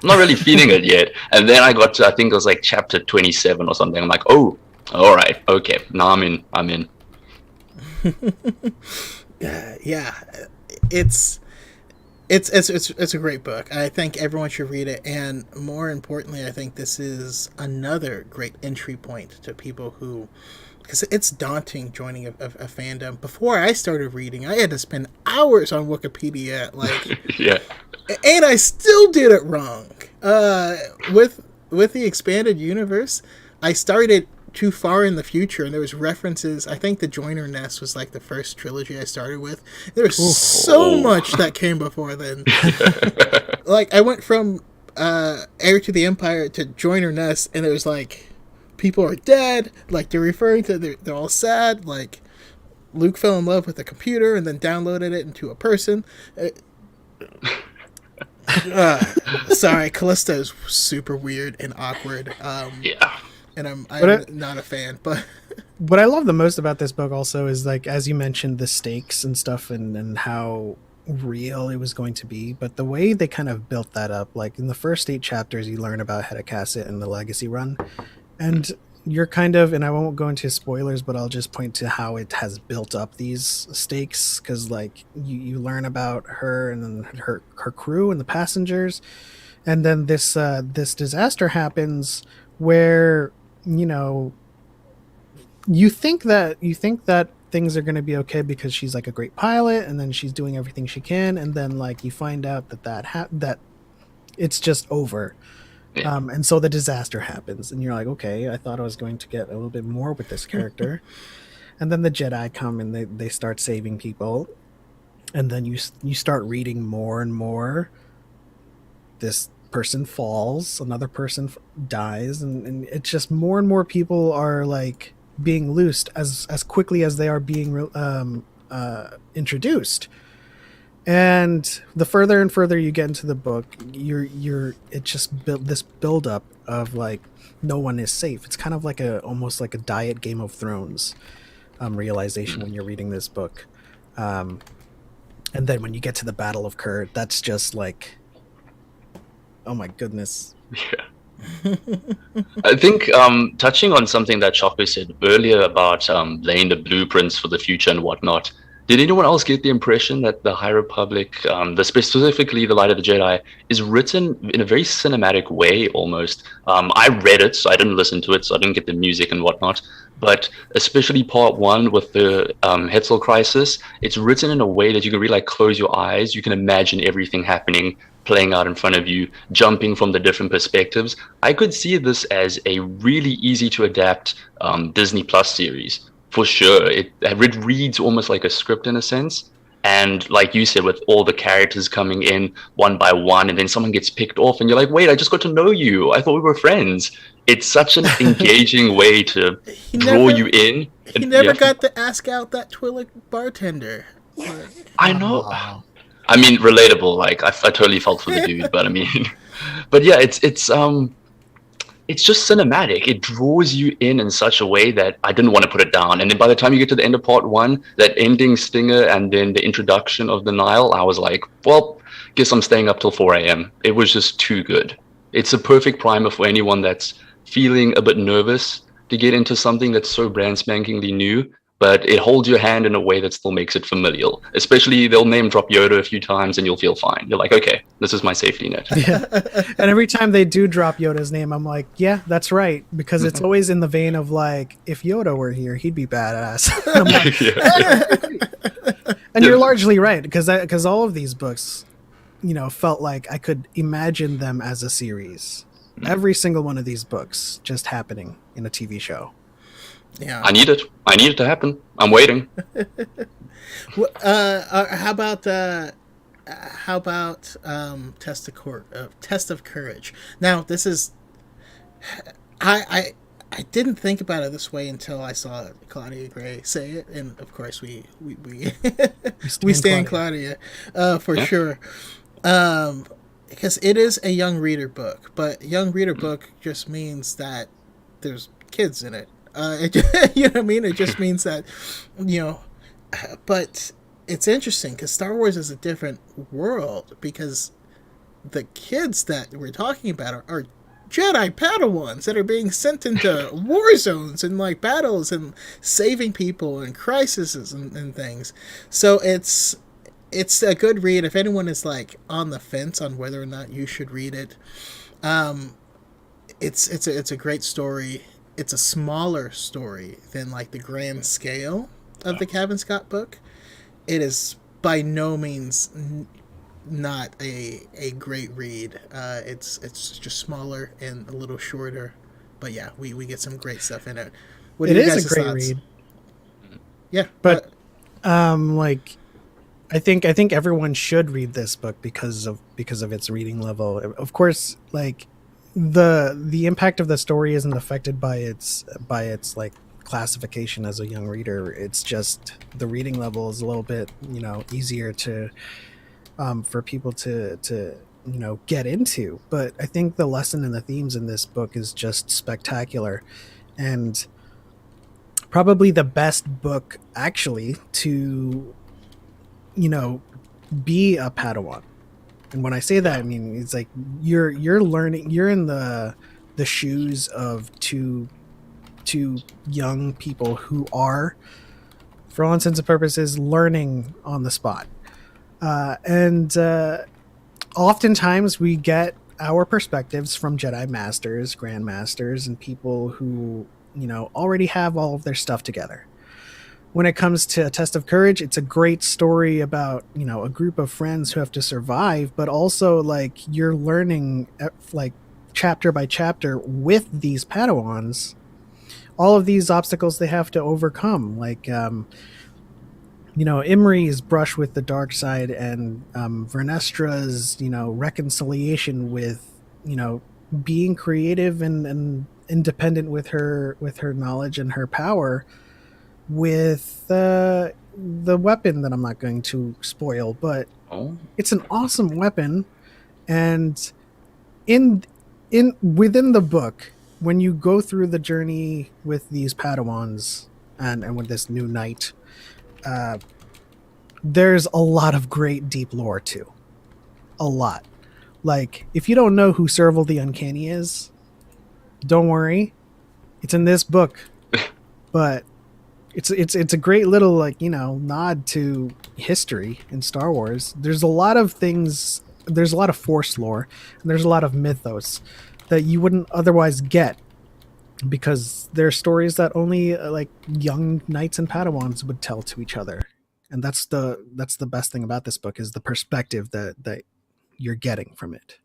really feeling it yet. And then I got to, I think it was like chapter 27 or something. I'm like, oh, all right, okay, now I'm in. Yeah, it's a great book. I think everyone should read it, and more importantly, I think this is another great entry point to people who, because it's daunting joining a fandom. Before I started reading, I had to spend hours on Wikipedia, like, Yeah. and I still did it wrong. With the expanded universe, I started too far in the future, and there was references. I think the Joiner Nest was like the first trilogy I started with. There's so much that came before then. Like, I went from Heir to the Empire to Joiner Nest, and it was like, people are dead, like they're referring to, they're all sad, like Luke fell in love with a computer and then downloaded it into a person. Sorry, Callista is super weird and awkward. Yeah. And I'm not a fan, but what I love the most about this book also is, like, as you mentioned, the stakes and stuff, and how real it was going to be, but the way they kind of built that up, like in the first 8 chapters, you learn about Hedekasset and the Legacy Run, and you're kind of, and I won't go into spoilers, but I'll just point to how it has built up these stakes, because like you learn about her and then her crew and the passengers, and then this disaster happens where, you know, you think that things are going to be okay because she's like a great pilot, and then she's doing everything she can, and then like you find out that it's just over. Yeah. And so the disaster happens, and you're like, okay, I thought I was going to get a little bit more with this character. And then the Jedi come and they start saving people, and then you start reading more and more. This person falls, another person dies, and it's just more and more people are like being loosed as quickly as they are being introduced. And the further and further you get into the book, it just built this build up of like, no one is safe. It's kind of like almost like a diet Game of Thrones realization when you're reading this book. And then when you get to the Battle of Kurt, that's just like, oh my goodness. Yeah. I think touching on something that Shoko said earlier about laying the blueprints for the future and whatnot, did anyone else get the impression that the High Republic, specifically the Light of the Jedi, is written in a very cinematic way almost? I read it, so I didn't listen to it, so I didn't get the music and whatnot. But especially part 1 with the Hetzel crisis, it's written in a way that you can really like close your eyes. You can imagine everything happening, playing out in front of you, jumping from the different perspectives. I could see this as a really easy to adapt Disney Plus series. For sure. It reads almost like a script in a sense. And like you said, with all the characters coming in one by one, and then someone gets picked off, and you're like, wait, I just got to know you. I thought we were friends. It's such an engaging way to draw you in. He never got to ask out that Twi'lek bartender. I know. Wow. I mean, relatable. Like, I totally felt for the dude, but I mean, but yeah, it's just cinematic. It draws you in such a way that I didn't want to put it down. And then by the time you get to the end of part 1, that ending stinger and then the introduction of the Nile, I was like, well, guess I'm staying up till 4 a.m. It was just too good. It's a perfect primer for anyone that's feeling a bit nervous to get into something that's so brand spankingly new, but it holds your hand in a way that still makes it familial. Especially, they'll name drop Yoda a few times and you'll feel fine. You're like, okay, this is my safety net. Yeah. And every time they do drop Yoda's name, I'm like, yeah, that's right. Because it's always in the vein of like, if Yoda were here, he'd be badass. And you're largely right, because all of these books, you know, felt like I could imagine them as a series. Every single one of these books just happening in a TV show. Yeah. I need it. I need it to happen. I'm waiting. How about Test of Courage? Now, this is I didn't think about it this way until I saw Claudia Gray say it, and of course we we stand Claudia for sure. Because it is a young reader book, but young reader book just means that there's kids in it. You know what I mean? It just means that, but it's interesting because Star Wars is a different world because the kids that we're talking about are Jedi Padawans that are being sent into war zones and like battles and saving people and crises and things. So it's a good read if anyone is like on the fence on whether or not you should read it. It's a great story. It's a smaller story than like the grand scale of the Kevin Scott book. It is by no means not a great read. It's just smaller and a little shorter, but yeah, we get some great stuff in it. It is a great read. Yeah, but like I think everyone should read this book because of its reading level. Of course, like the impact of the story isn't affected by its like classification as a young reader. It's just the reading level is a little bit easier to for people to get into. But I think the lesson and the themes in this book is just spectacular, and probably the best book actually to be a Padawan. And when I say that, I mean it's like you're learning. You're in the shoes of two young people who are, for all intents and purposes, learning on the spot. And oftentimes we get our perspectives from Jedi Masters, Grandmasters, and people who already have all of their stuff together. When it comes to A Test of Courage, it's a great story about, a group of friends who have to survive, but also like you're learning like chapter by chapter with these Padawans, all of these obstacles they have to overcome. Like, Imri's brush with the dark side and Vernestra's, reconciliation with, being creative and independent with her knowledge and her power, with the weapon that I'm not going to spoil, but it's an awesome weapon. And within the book, when you go through the journey with these Padawans and with this new knight, there's a lot of great deep lore too. A lot. Like, if you don't know who Serval the Uncanny is, don't worry. It's in this book. But it's a great little nod to history in Star Wars. There's a lot of things. There's a lot of Force lore, and there's a lot of mythos that you wouldn't otherwise get, because they're stories that only young knights and Padawans would tell to each other. And that's the best thing about this book, is the perspective that you're getting from it.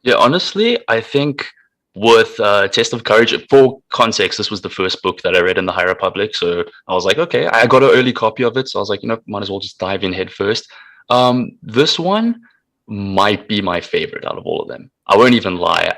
Yeah, honestly, I think with Test of Courage, for context, this was the first book that I read in the High Republic, so I was like, okay, I got an early copy of it, so I was like, might as well just dive in head first. This one might be my favorite out of all of them. I won't even lie.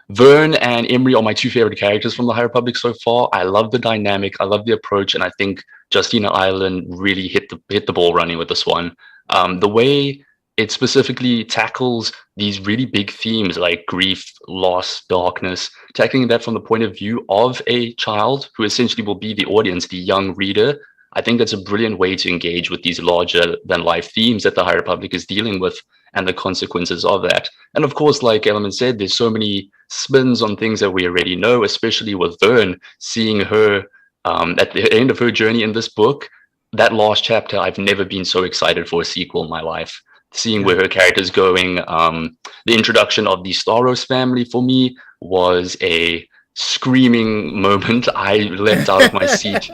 Vern and Imri are my two favorite characters from the High Republic so far. I love the dynamic, I love the approach, and I think Justina Ireland really hit the ball running with this one. The way it specifically tackles these really big themes like grief, loss, darkness, tackling that from the point of view of a child who essentially will be the audience, the young reader. I think that's a brilliant way to engage with these larger than life themes that the High Republic is dealing with and the consequences of that. And of course, like Element said, there's so many spins on things that we already know, especially with Vern, seeing her at the end of her journey in this book. That last chapter, I've never been so excited for a sequel in my life. Seeing where her character's going, the introduction of the Staros family for me was a screaming moment. I leapt out of my seat.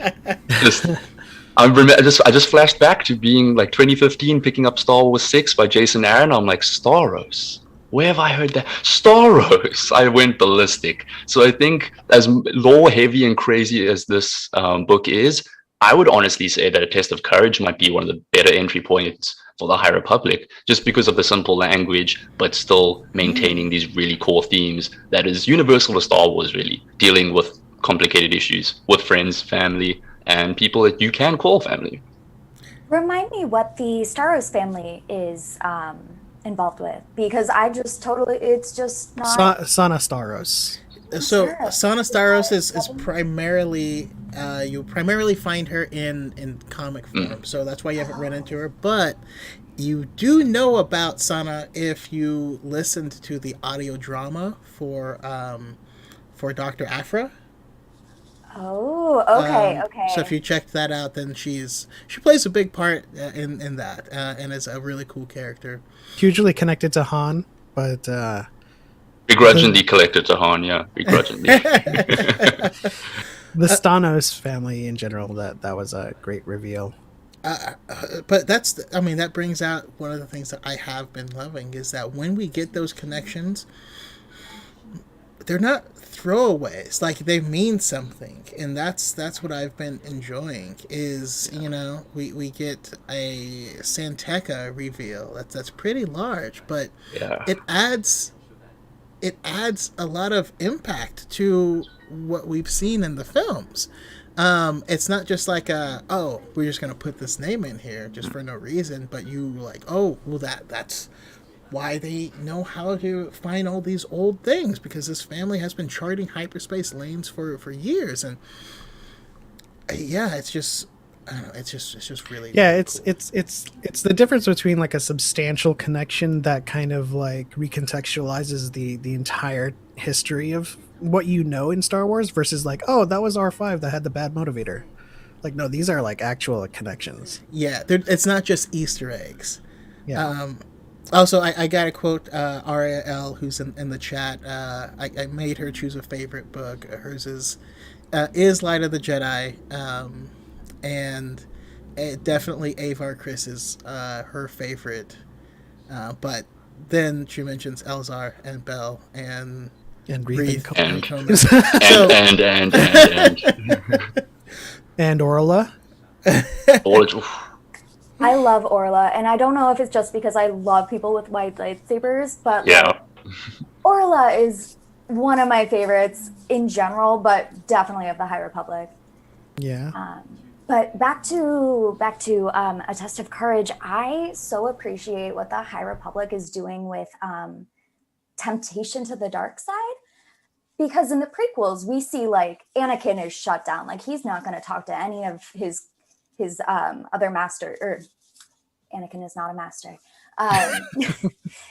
I just flashed back to being like 2015, picking up Star Wars 6 by Jason Aaron. I'm like, Staros, Where have I heard that? Staros. I went ballistic. So I think as lore heavy and crazy as this book is, I would honestly say that A Test of Courage might be one of the better entry points for the High Republic, just because of the simple language, but still maintaining these really core themes that is universal to Star Wars, really, dealing with complicated issues with friends, family, and people that you can call family. Remind me what the Staros family is involved with, because I just totally, it's just not. Sana Staros. So Sana Staros is primarily you primarily find her in comic form, so that's why you haven't run into her. But you do know about Sana if you listened to the audio drama for Dr. Aphra. Oh, okay. So if you checked that out, then she plays a big part in that, and is a really cool character. Hugely connected to Han, but Begrudgingly collected to Han, yeah. Begrudgingly. the Stanos family in general, that was a great reveal. But that brings out one of the things that I have been loving is that when we get those connections, they're not throwaways. Like, they mean something, and that's what I've been enjoying. Is we get a Santeca reveal that's pretty large, but it adds a lot of impact to what we've seen in the films. It's not just like we're just gonna put this name in here just for no reason, but you like, oh well, that's why they know how to find all these old things, because this family has been charting hyperspace lanes for years. And it's just, I don't know, it's just really, really cool. It's the difference between like a substantial connection that kind of like recontextualizes the entire history of what you know in Star Wars versus like, oh, that was R5 that had the bad motivator. Like, no, these are like actual connections. Yeah, it's not just Easter eggs. Yeah. Also, I got to quote Aria L, who's in the chat. I made her choose a favorite book. Hers is Light of the Jedi, and definitely Avar Chris is her favorite. But then she mentions Elzar and Bell and Reeve and and Orla. I love Orla, and I don't know if it's just because I love people with white lightsabers, but Orla is one of my favorites in general, but definitely of the High Republic. Yeah. But back to A Test of Courage. I so appreciate what the High Republic is doing with temptation to the dark side, because in the prequels we see like Anakin is shut down, like he's not going to talk to any of his other master, or Anakin is not a master.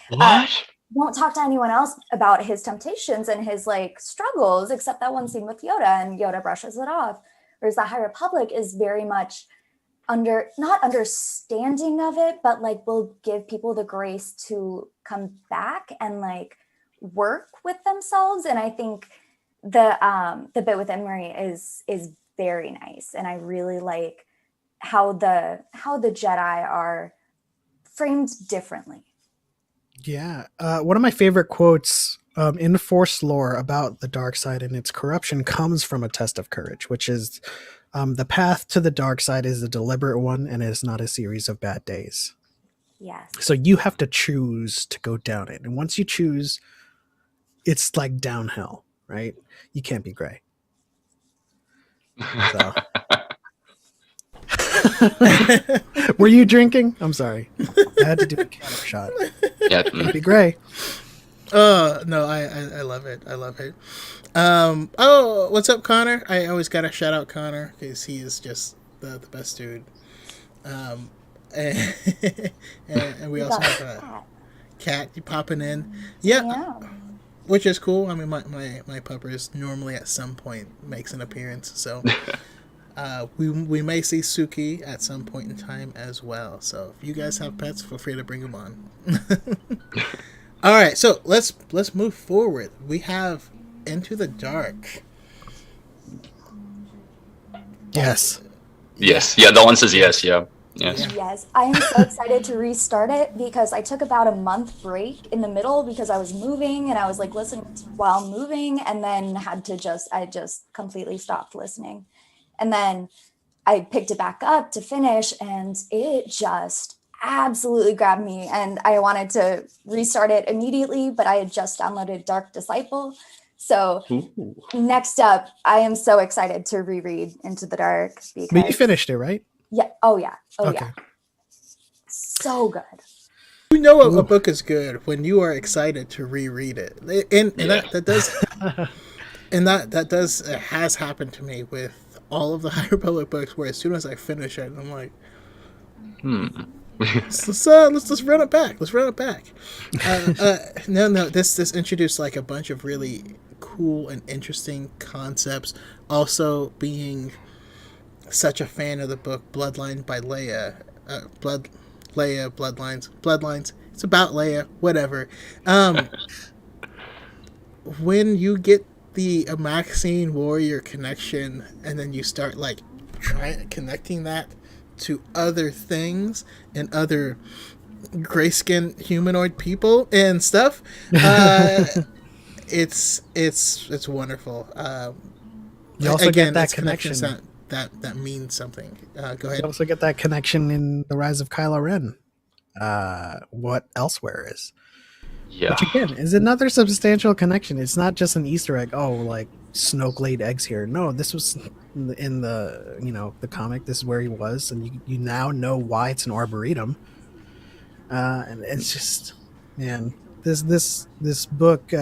What? Won't talk to anyone else about his temptations and his like struggles, except that one scene with Yoda, and Yoda brushes it off. Whereas the High Republic is very much not understanding of it, but like will give people the grace to come back and like work with themselves. And I think the bit with Emery is very nice, and I really like how the Jedi are framed differently. Yeah. One of my favorite quotes in Force lore about the dark side and its corruption comes from A Test of Courage, which is the path to the dark side is a deliberate one, and it is not a series of bad days. Yes. So you have to choose to go down it. And once you choose, it's like downhill, right? You can't be gray. So. Were you drinking? I'm sorry. I had to do a camera shot. Yeah. Be gray. No, I love it. I love it. What's up, Connor? I always gotta shout out Connor because he is just the best dude. And we also have a cat popping in. Yeah. Which is cool. I mean, my puppers normally at some point makes an appearance, so we may see Suki at some point in time as well. So if you guys have pets, feel free to bring them on. All right, so let's move forward. We have Into the Dark. Yes. Yes. Yeah. The answer is yes. Yeah. Yes. Yes, I am so excited to restart it because I took about a month break in the middle because I was moving and I was like listening while moving and then I just completely stopped listening. And then I picked it back up to finish and it just absolutely grabbed me and I wanted to restart it immediately, but I had just downloaded Dark Disciple. So Ooh. next up, I am so excited to reread Into the Dark because But you finished it, right? yeah, oh yeah, oh Okay. yeah, so good. You know a Ooh. book is good when you are excited to reread it, and that does and that does has happened to me with all of the High Republic books. Where as soon as I finish it, I'm like, let's run it back. Let's run it back. No. This introduced like a bunch of really cool and interesting concepts. Also, being such a fan of the book Bloodline by Leia, Bloodlines. It's about Leia, whatever. When you get the Maxine warrior connection, and then you start like connecting that to other things and other gray-skinned humanoid people and stuff, it's wonderful. You also Again, get that it's connection. that means something. Go ahead. You also get that connection in The Rise of Kylo Ren. What Elsewhere is. Yeah. Which again is another substantial connection. It's not just an Easter egg. Oh, like Snoke laid eggs here. No, this was in the the comic. This is where he was, and you now know why it's an arboretum. And it's just, man, this book.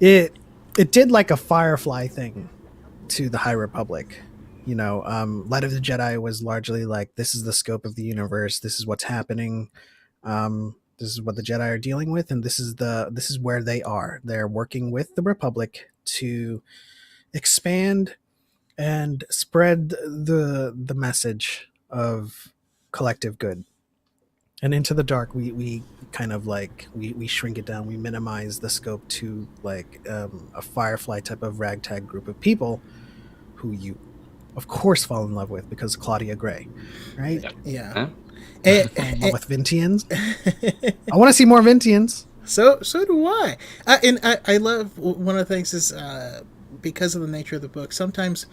It did like a Firefly thing to the High Republic. Light of the Jedi was largely like, this is the scope of the universe. This is what's happening. This is what the Jedi are dealing with, and this is where they are. They're working with the Republic to expand and spread the message of collective good. And Into the Dark, we kind of like we shrink it down. We minimize the scope to like a Firefly type of ragtag group of people who you, of course, fall in love with because Claudia Gray, right? Yeah. Huh? Fall in love with Vintians. I want to see more Vintians. So do I. And I love one of the things is because of the nature of the book. Sometimes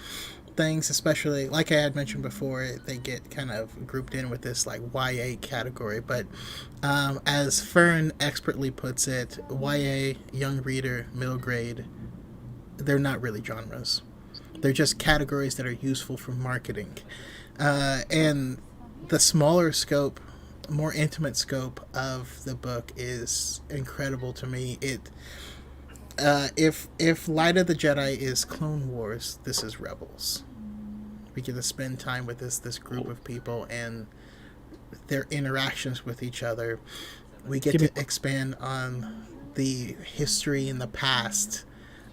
things, especially like I had mentioned before, they get kind of grouped in with this like YA category. But as Fern expertly puts it, YA, young reader, middle grade, they're not really genres. They're just categories that are useful for marketing. And the smaller scope, more intimate scope of the book is incredible to me. If Light of the Jedi is Clone Wars, this is Rebels. We get to spend time with this group of people and their interactions with each other. We get to expand on the history and the past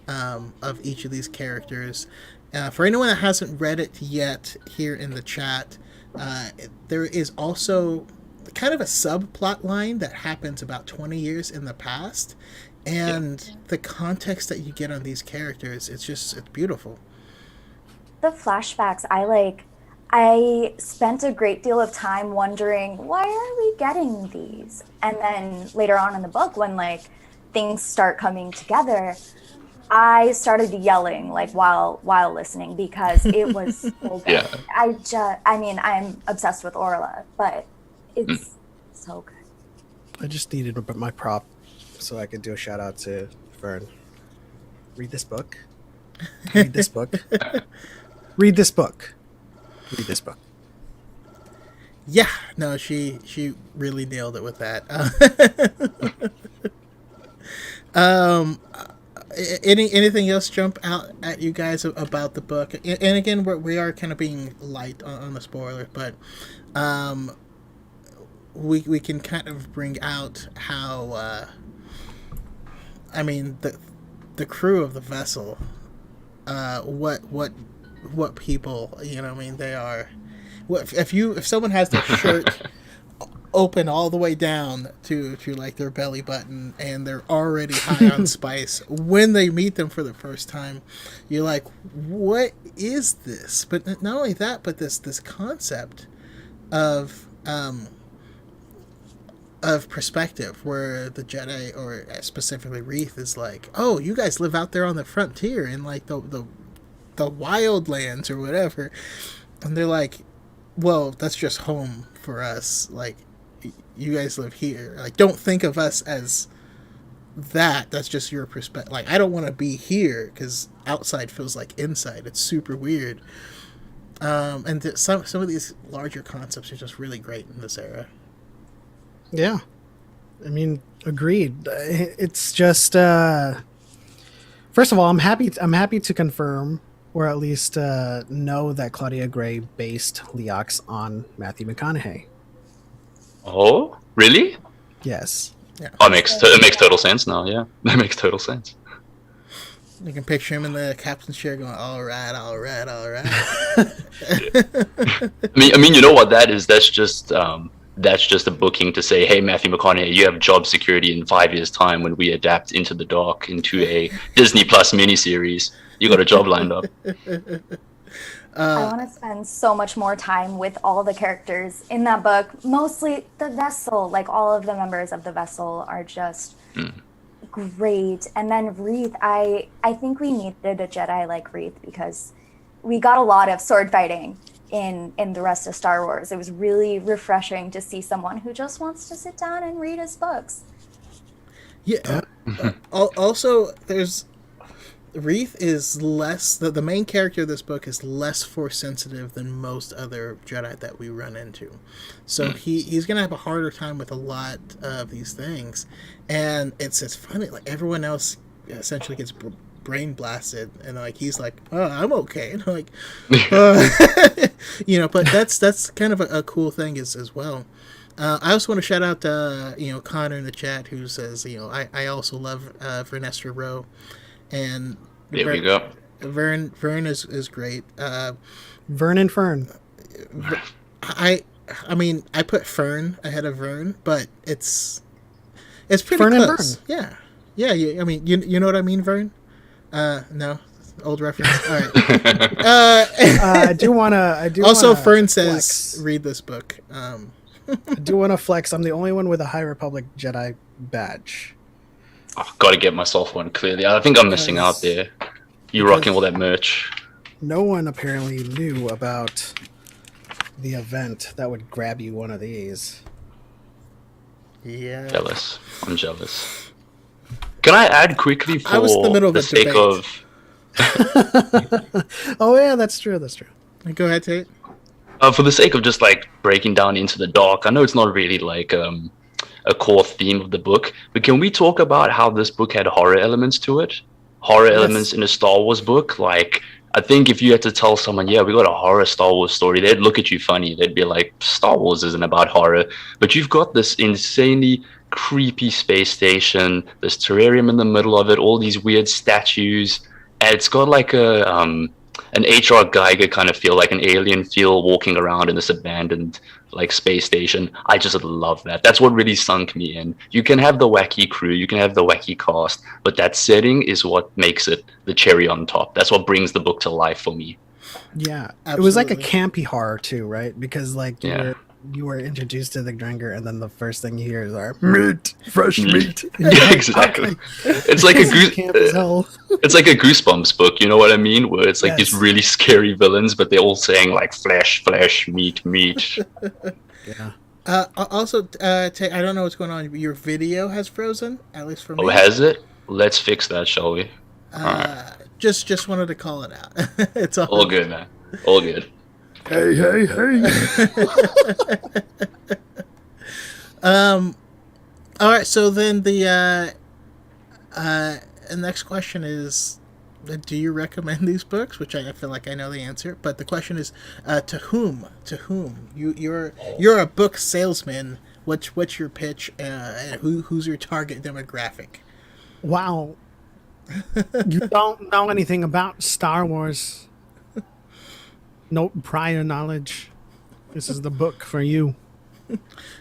of each of these characters. For anyone that hasn't read it yet, here in the chat, there is also kind of a subplot line that happens about 20 years in the past, and the context that you get on these characters, it's beautiful. The flashbacks, I spent a great deal of time wondering, why are we getting these? And then later on in the book, when like things start coming together, I started yelling like while listening because it was so good. Yeah. I'm obsessed with Orla, but it's so good. I just needed my prop so I could do a shout out to Fern. Read this book. Read this book. Read this book. Read this book. Yeah, no, she really nailed it with that. Anything else jump out at you guys about the book? And again, we are kind of being light on the spoilers, but we can kind of bring out how the crew of the vessel, what people, they are. If someone has their shirt open all the way down to like their belly button and they're already high on spice when they meet them for the first time, you're like, what is this? But not only that, but this concept of perspective, where the Jedi, or specifically Reith, is like, oh, you guys live out there on the frontier in like the wildlands or whatever, and they're like, well, that's just home for us. Like, you guys live here. Like, don't think of us as that. That's just your perspective. Like, I don't want to be here because outside feels like inside. It's super weird. And some of these larger concepts are just really great in this era. Yeah, I mean, agreed. It's just first of all, I'm happy to confirm, or at least know, that Claudia Gray based Leox on Matthew McConaughey. Oh, really? Yes. Yeah. Oh, it makes total sense now. Yeah, that makes total sense. You can picture him in the captain's chair going, all right, all right, all right. I mean, you know what that is? That's just a booking to say, hey, Matthew McConaughey, you have job security in 5 years' time when we adapt Into the Dark into a Disney Plus miniseries. You got a job lined up. I want to spend so much more time with all the characters in that book. Mostly the vessel, like all of the members of the vessel are just great. And then Reith, I think we needed a Jedi like Reith because we got a lot of sword fighting in the rest of Star Wars. It was really refreshing to see someone who just wants to sit down and read his books. Yeah. Also, there's Reith is less the main character of this book is less force sensitive than most other Jedi that we run into, so he's gonna have a harder time with a lot of these things, and it's funny, like everyone else essentially gets brain blasted, and like he's like, oh, I'm okay, and I'm like, but that's kind of a cool thing as well. I also want to shout out Connor in the chat, who says, I also love Vernestra Rowe. And there we go. Vern is great. Vern and Fern. I mean, I put Fern ahead of Vern, but it's pretty Fern close. And Vern. Yeah. I mean, you know what I mean, Vern? No, old reference. All right. I do also, wanna Fern says, flex. read this book. I do want to flex. I'm the only one with a High Republic Jedi badge. I've got to get myself one, clearly. I think I'm missing out there. You rocking all that merch. No one apparently knew about the event that would grab you one of these. Yeah. Jealous. I'm jealous. Can I add quickly for I was in the middle of the a sake debate. of... Oh yeah, that's true. Go ahead, Tate. For the sake of just like breaking down Into the Dark, I know it's not really like a core theme of the book, but can we talk about how this book had horror elements to it? Elements in a Star Wars book. Like, I think if you had to tell someone, yeah, we got a horror Star Wars story, they'd look at you funny. They'd be like, Star Wars isn't about horror. But you've got this insanely creepy space station, this terrarium in the middle of it, all these weird statues, and it's got like an H.R. Geiger kind of feel, like an alien feel, walking around in this abandoned like space station. I just love that. That's what really sunk me in. You can have the wacky crew, you can have the wacky cast, but that setting is what makes it the cherry on top. That's what brings the book to life for me. Yeah, Absolutely. It was like a campy horror too, right? Because like Yeah. you were introduced to the Drenger, and then the first thing you hear is our meat, fresh meat. Yeah, exactly. It's like it's like a Goosebumps book, you know what I mean? Where it's like these really scary villains, but they're all saying like flesh, meat. Yeah. Also, I don't know what's going on. Your video has frozen, at least for me. Oh, has it? Let's fix that, shall we? Right. Just wanted to call it out. It's all good, man. All good. Hey. All right. So then the next question is, do you recommend these books? Which I feel like I know the answer, but the question is, to whom? To whom? You're a book salesman. What's your pitch? And who's your target demographic? Wow. You don't know anything about Star Wars. No prior knowledge. This is the book for you.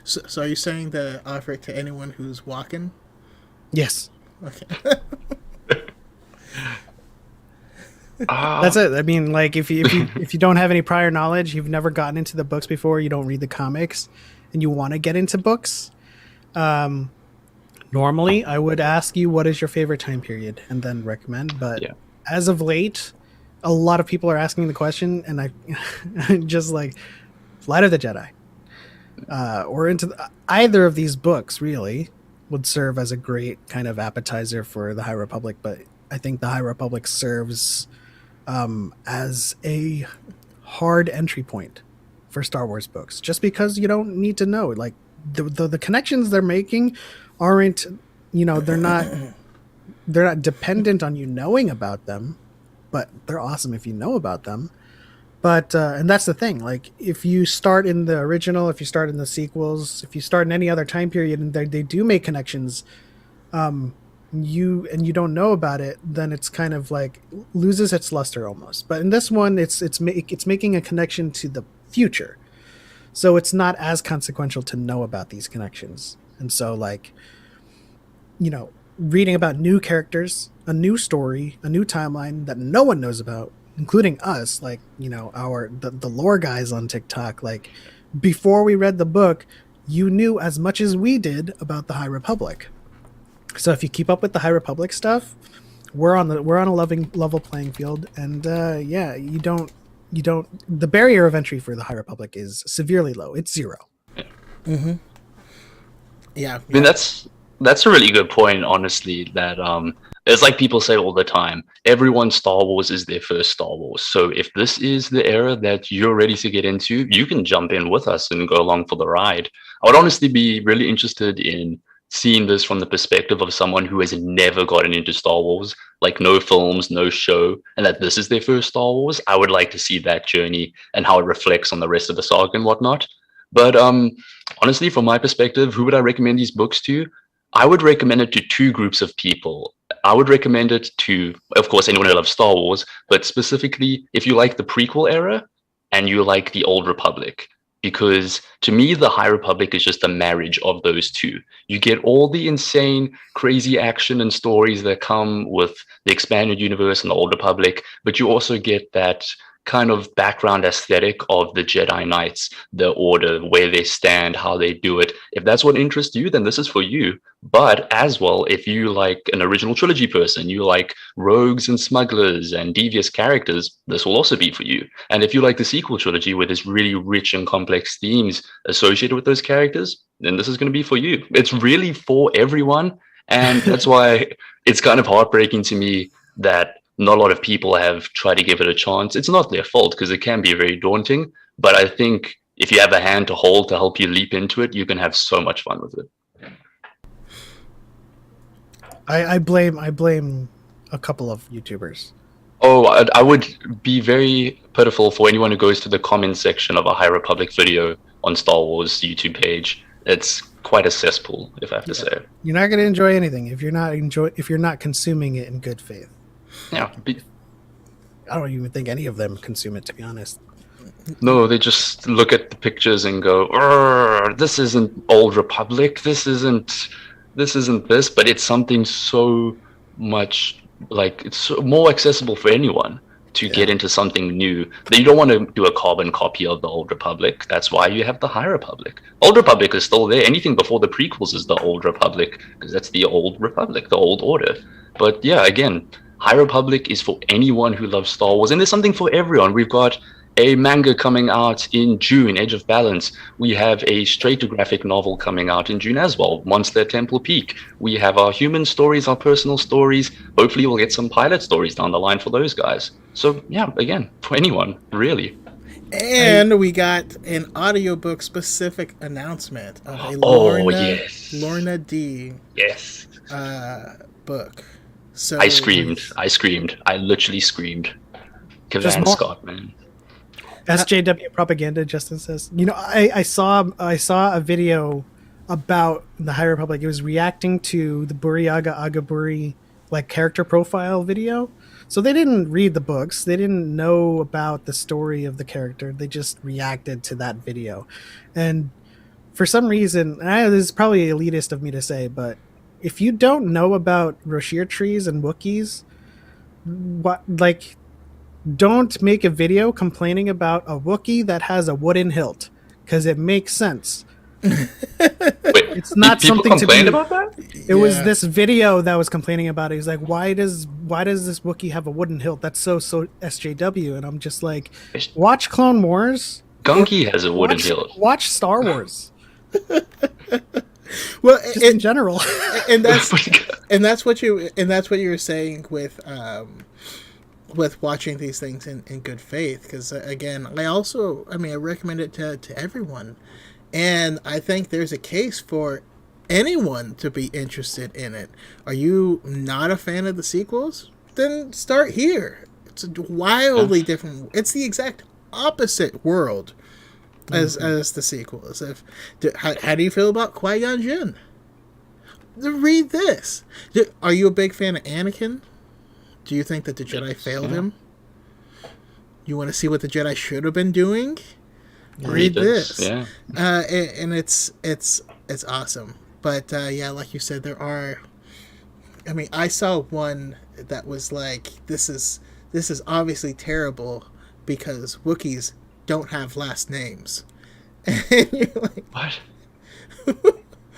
So are you saying to offer it to anyone who's walking? Yes. Okay. That's it. I mean, like if you don't have any prior knowledge, you've never gotten into the books before, you don't read the comics, and you want to get into books. Normally, I would ask you what is your favorite time period, and then recommend. But Yeah. as of late, a lot of people are asking the question, and I'm just like Flight of the Jedi, or either of these books really would serve as a great kind of appetizer for the High Republic. But I think the High Republic serves as a hard entry point for Star Wars books, just because you don't need to know, like the connections they're making aren't, they're not dependent on you knowing about them, but they're awesome if you know about them. But and that's the thing, like if you start in the original, if you start in the sequels, if you start in any other time period and they do make connections, you don't know about it, then it's kind of like loses its luster almost. But in this one, it's making a connection to the future, so it's not as consequential to know about these connections. And so, like, reading about new characters, a new story, a new timeline that no one knows about, including us, like, the lore guys on TikTok, like, before we read the book, you knew as much as we did about the High Republic. So if you keep up with the High Republic stuff, we're on a level playing field, and you don't the barrier of entry for the High Republic is severely low. It's 0. Yeah. I mean, that's a really good point, honestly, that it's like people say all the time, everyone's Star Wars is their first Star Wars. So if this is the era that you're ready to get into, you can jump in with us and go along for the ride. I would honestly be really interested in seeing this from the perspective of someone who has never gotten into Star Wars, like no films, no show, and that this is their first Star Wars. I would like to see that journey and how it reflects on the rest of the saga and whatnot. But honestly, from my perspective, who would I recommend these books to? I would recommend it to two groups of people. I would recommend it to, of course, anyone who loves Star Wars, but specifically if you like the prequel era and you like the Old Republic. Because to me, the High Republic is just a marriage of those two. You get all the insane, crazy action and stories that come with the expanded universe and the Old Republic, but you also get that kind of background aesthetic of the Jedi Knights, the Order, where they stand, how they do it. If that's what interests you, then this is for you. But as well, if you like an original trilogy person, you like rogues and smugglers and devious characters, this will also be for you. And if you like the sequel trilogy where there's really rich and complex themes associated with those characters, then this is going to be for you. It's really for everyone. And that's why it's kind of heartbreaking to me that not a lot of people have tried to give it a chance. It's not their fault because it can be very daunting. But I think if you have a hand to hold to help you leap into it, you can have so much fun with it. I blame a couple of YouTubers. Oh, I would be very pitiful for anyone who goes to the comments section of a High Republic video on Star Wars YouTube page. It's quite a cesspool, if I have to say. You're not going to enjoy anything if you're not consuming it in good faith. Yeah. I don't even think any of them consume it, to be honest. No, they just look at the pictures and go, this isn't Old Republic, this isn't this, but it's something so much, like, it's so more accessible for anyone to get into something new. You don't want to do a carbon copy of the Old Republic. That's why you have the High Republic. Old Republic is still there. Anything before the prequels is the Old Republic, because that's the Old Republic, the Old Order. But yeah, again, High Republic is for anyone who loves Star Wars, and there's something for everyone. We've got a manga coming out in June, Edge of Balance. We have a straight-to-graphic novel coming out in June as well, Monster at Temple Peak. We have our human stories, our personal stories. Hopefully we'll get some pilot stories down the line for those guys. So yeah, again, for anyone, really. And we got an audiobook specific announcement of a Lorna D book. So I screamed. I literally screamed. Kavan Scott, man. SJW propaganda, Justin says. I saw a video about the High Republic. It was reacting to the Buryaga Agaburi character profile video. So they didn't read the books. They didn't know about the story of the character. They just reacted to that video. And for some reason, this is probably elitist of me to say, but if you don't know about Roshir trees and Wookiees, don't make a video complaining about a Wookiee that has a wooden hilt, because it makes sense. Wait, It's not people something to complained be. about that? It was Yeah. this video that was complaining about it. He's like, why does this Wookiee have a wooden hilt? That's so SJW. And I'm just like, watch Clone Wars. Gunky has a wooden Watch, hilt. watch Star Wars. Well, Just in general. and that's what you were saying with watching these things in good faith, because again, I recommend it to everyone, and I think there's a case for anyone to be interested in it. Are you not a fan of the sequels? Then start here. It's a wildly different, it's the exact opposite world as the sequels. How do you feel about Qui-Gon Jinn? Read this. Are you a big fan of Anakin? Do you think that the Jedi failed him? You want to see what the Jedi should have been doing? Read this. Yeah. And it's awesome. But yeah, like you said, there are. I mean, I saw one that was like, this is obviously terrible because Wookiees don't have last names. And you're like, What?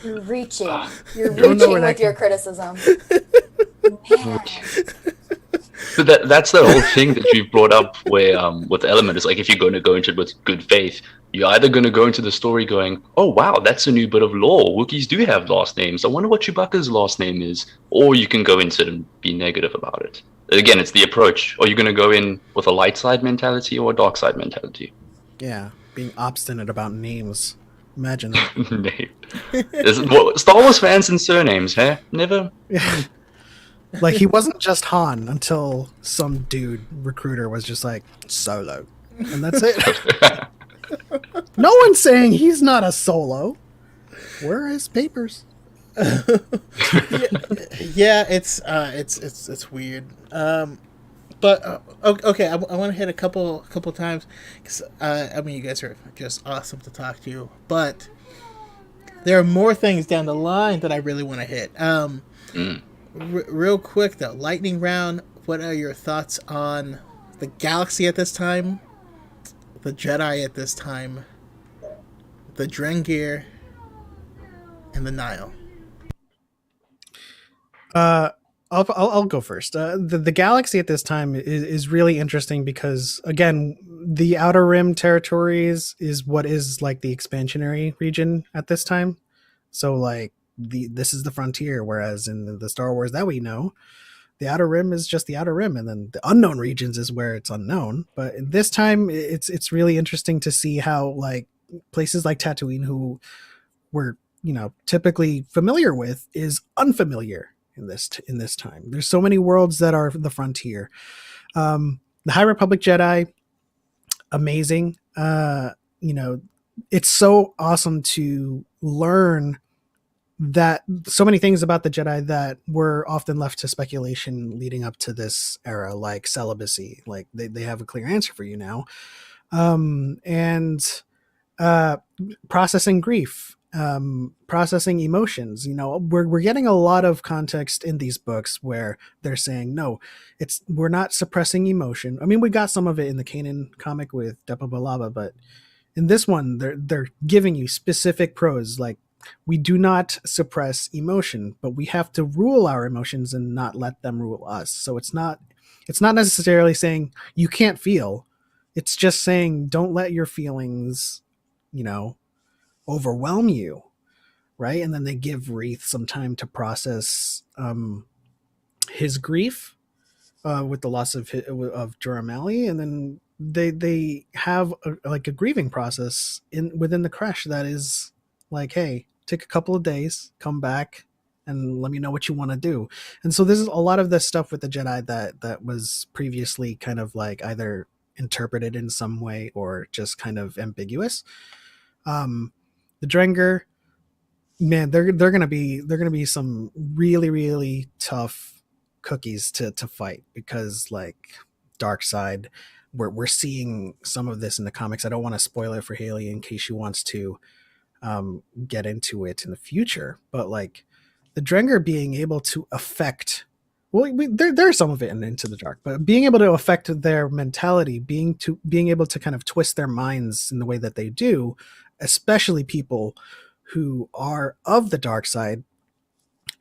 You're reaching. You're Don't know reaching where that with your came criticism. Man. So that's the whole thing that you've brought up where with Element is like, if you're going to go into it with good faith, you're either going to go into the story going, oh wow, that's a new bit of lore, Wookiees do have last names, I wonder what Chewbacca's last name is, or you can go into it and be negative about it. Again, it's the approach. Are you going to go in with a light side mentality or a dark side mentality? Yeah, being obstinate about names. Imagine that. Star Wars fans and surnames, huh? Never. Like, he wasn't just Han until some dude recruiter was just like, Solo. And that's it. No one's saying he's not a Solo. Where are his papers? yeah, it's weird. But okay, I want to hit a couple times because I mean, you guys are just awesome to talk to, but there are more things down the line that I really want to hit. Real quick though, lightning round. What are your thoughts on the galaxy at this time, the Jedi at this time, the Drengir, and the Nile? I'll go first. The galaxy at this time is really interesting because, again, the Outer Rim territories is what is like the expansionary region at this time. So like this is the frontier, whereas in the Star Wars that we know, the Outer Rim is just the Outer Rim, and then the unknown regions is where it's unknown. But in this time, it's really interesting to see how like places like Tatooine, who we're typically familiar with, is unfamiliar in this time. There's so many worlds that are the frontier. The High Republic Jedi, amazing. It's so awesome to learn that so many things about the Jedi that were often left to speculation leading up to this era, like celibacy. Like they have a clear answer for you now. And processing grief, processing emotions. We're getting a lot of context in these books where they're saying, no, we're not suppressing emotion. I mean, we got some of it in the Kanan comic with Depa Billaba, but in this one, they're giving you specific prose, like, we do not suppress emotion, but we have to rule our emotions and not let them rule us. So it's not necessarily saying you can't feel. It's just saying don't let your feelings, overwhelm you, right? And then they give Wreath some time to process his grief with the loss of Jor Mali, and then they have a grieving process within the Crash that is like, hey, take a couple of days, come back, and let me know what you want to do. And so this is a lot of this stuff with the Jedi that was previously kind of like either interpreted in some way or just kind of ambiguous. The Drengir, man, they're gonna be some really, really tough cookies to fight, because like dark side, we're seeing some of this in the comics. I don't want to spoil it for Haley in case she wants to get into it in the future, but like the Drengir being able to affect Well, there's some of it in Into the Dark, but being able to affect their mentality, being able to kind of twist their minds in the way that they do, especially people who are of the dark side,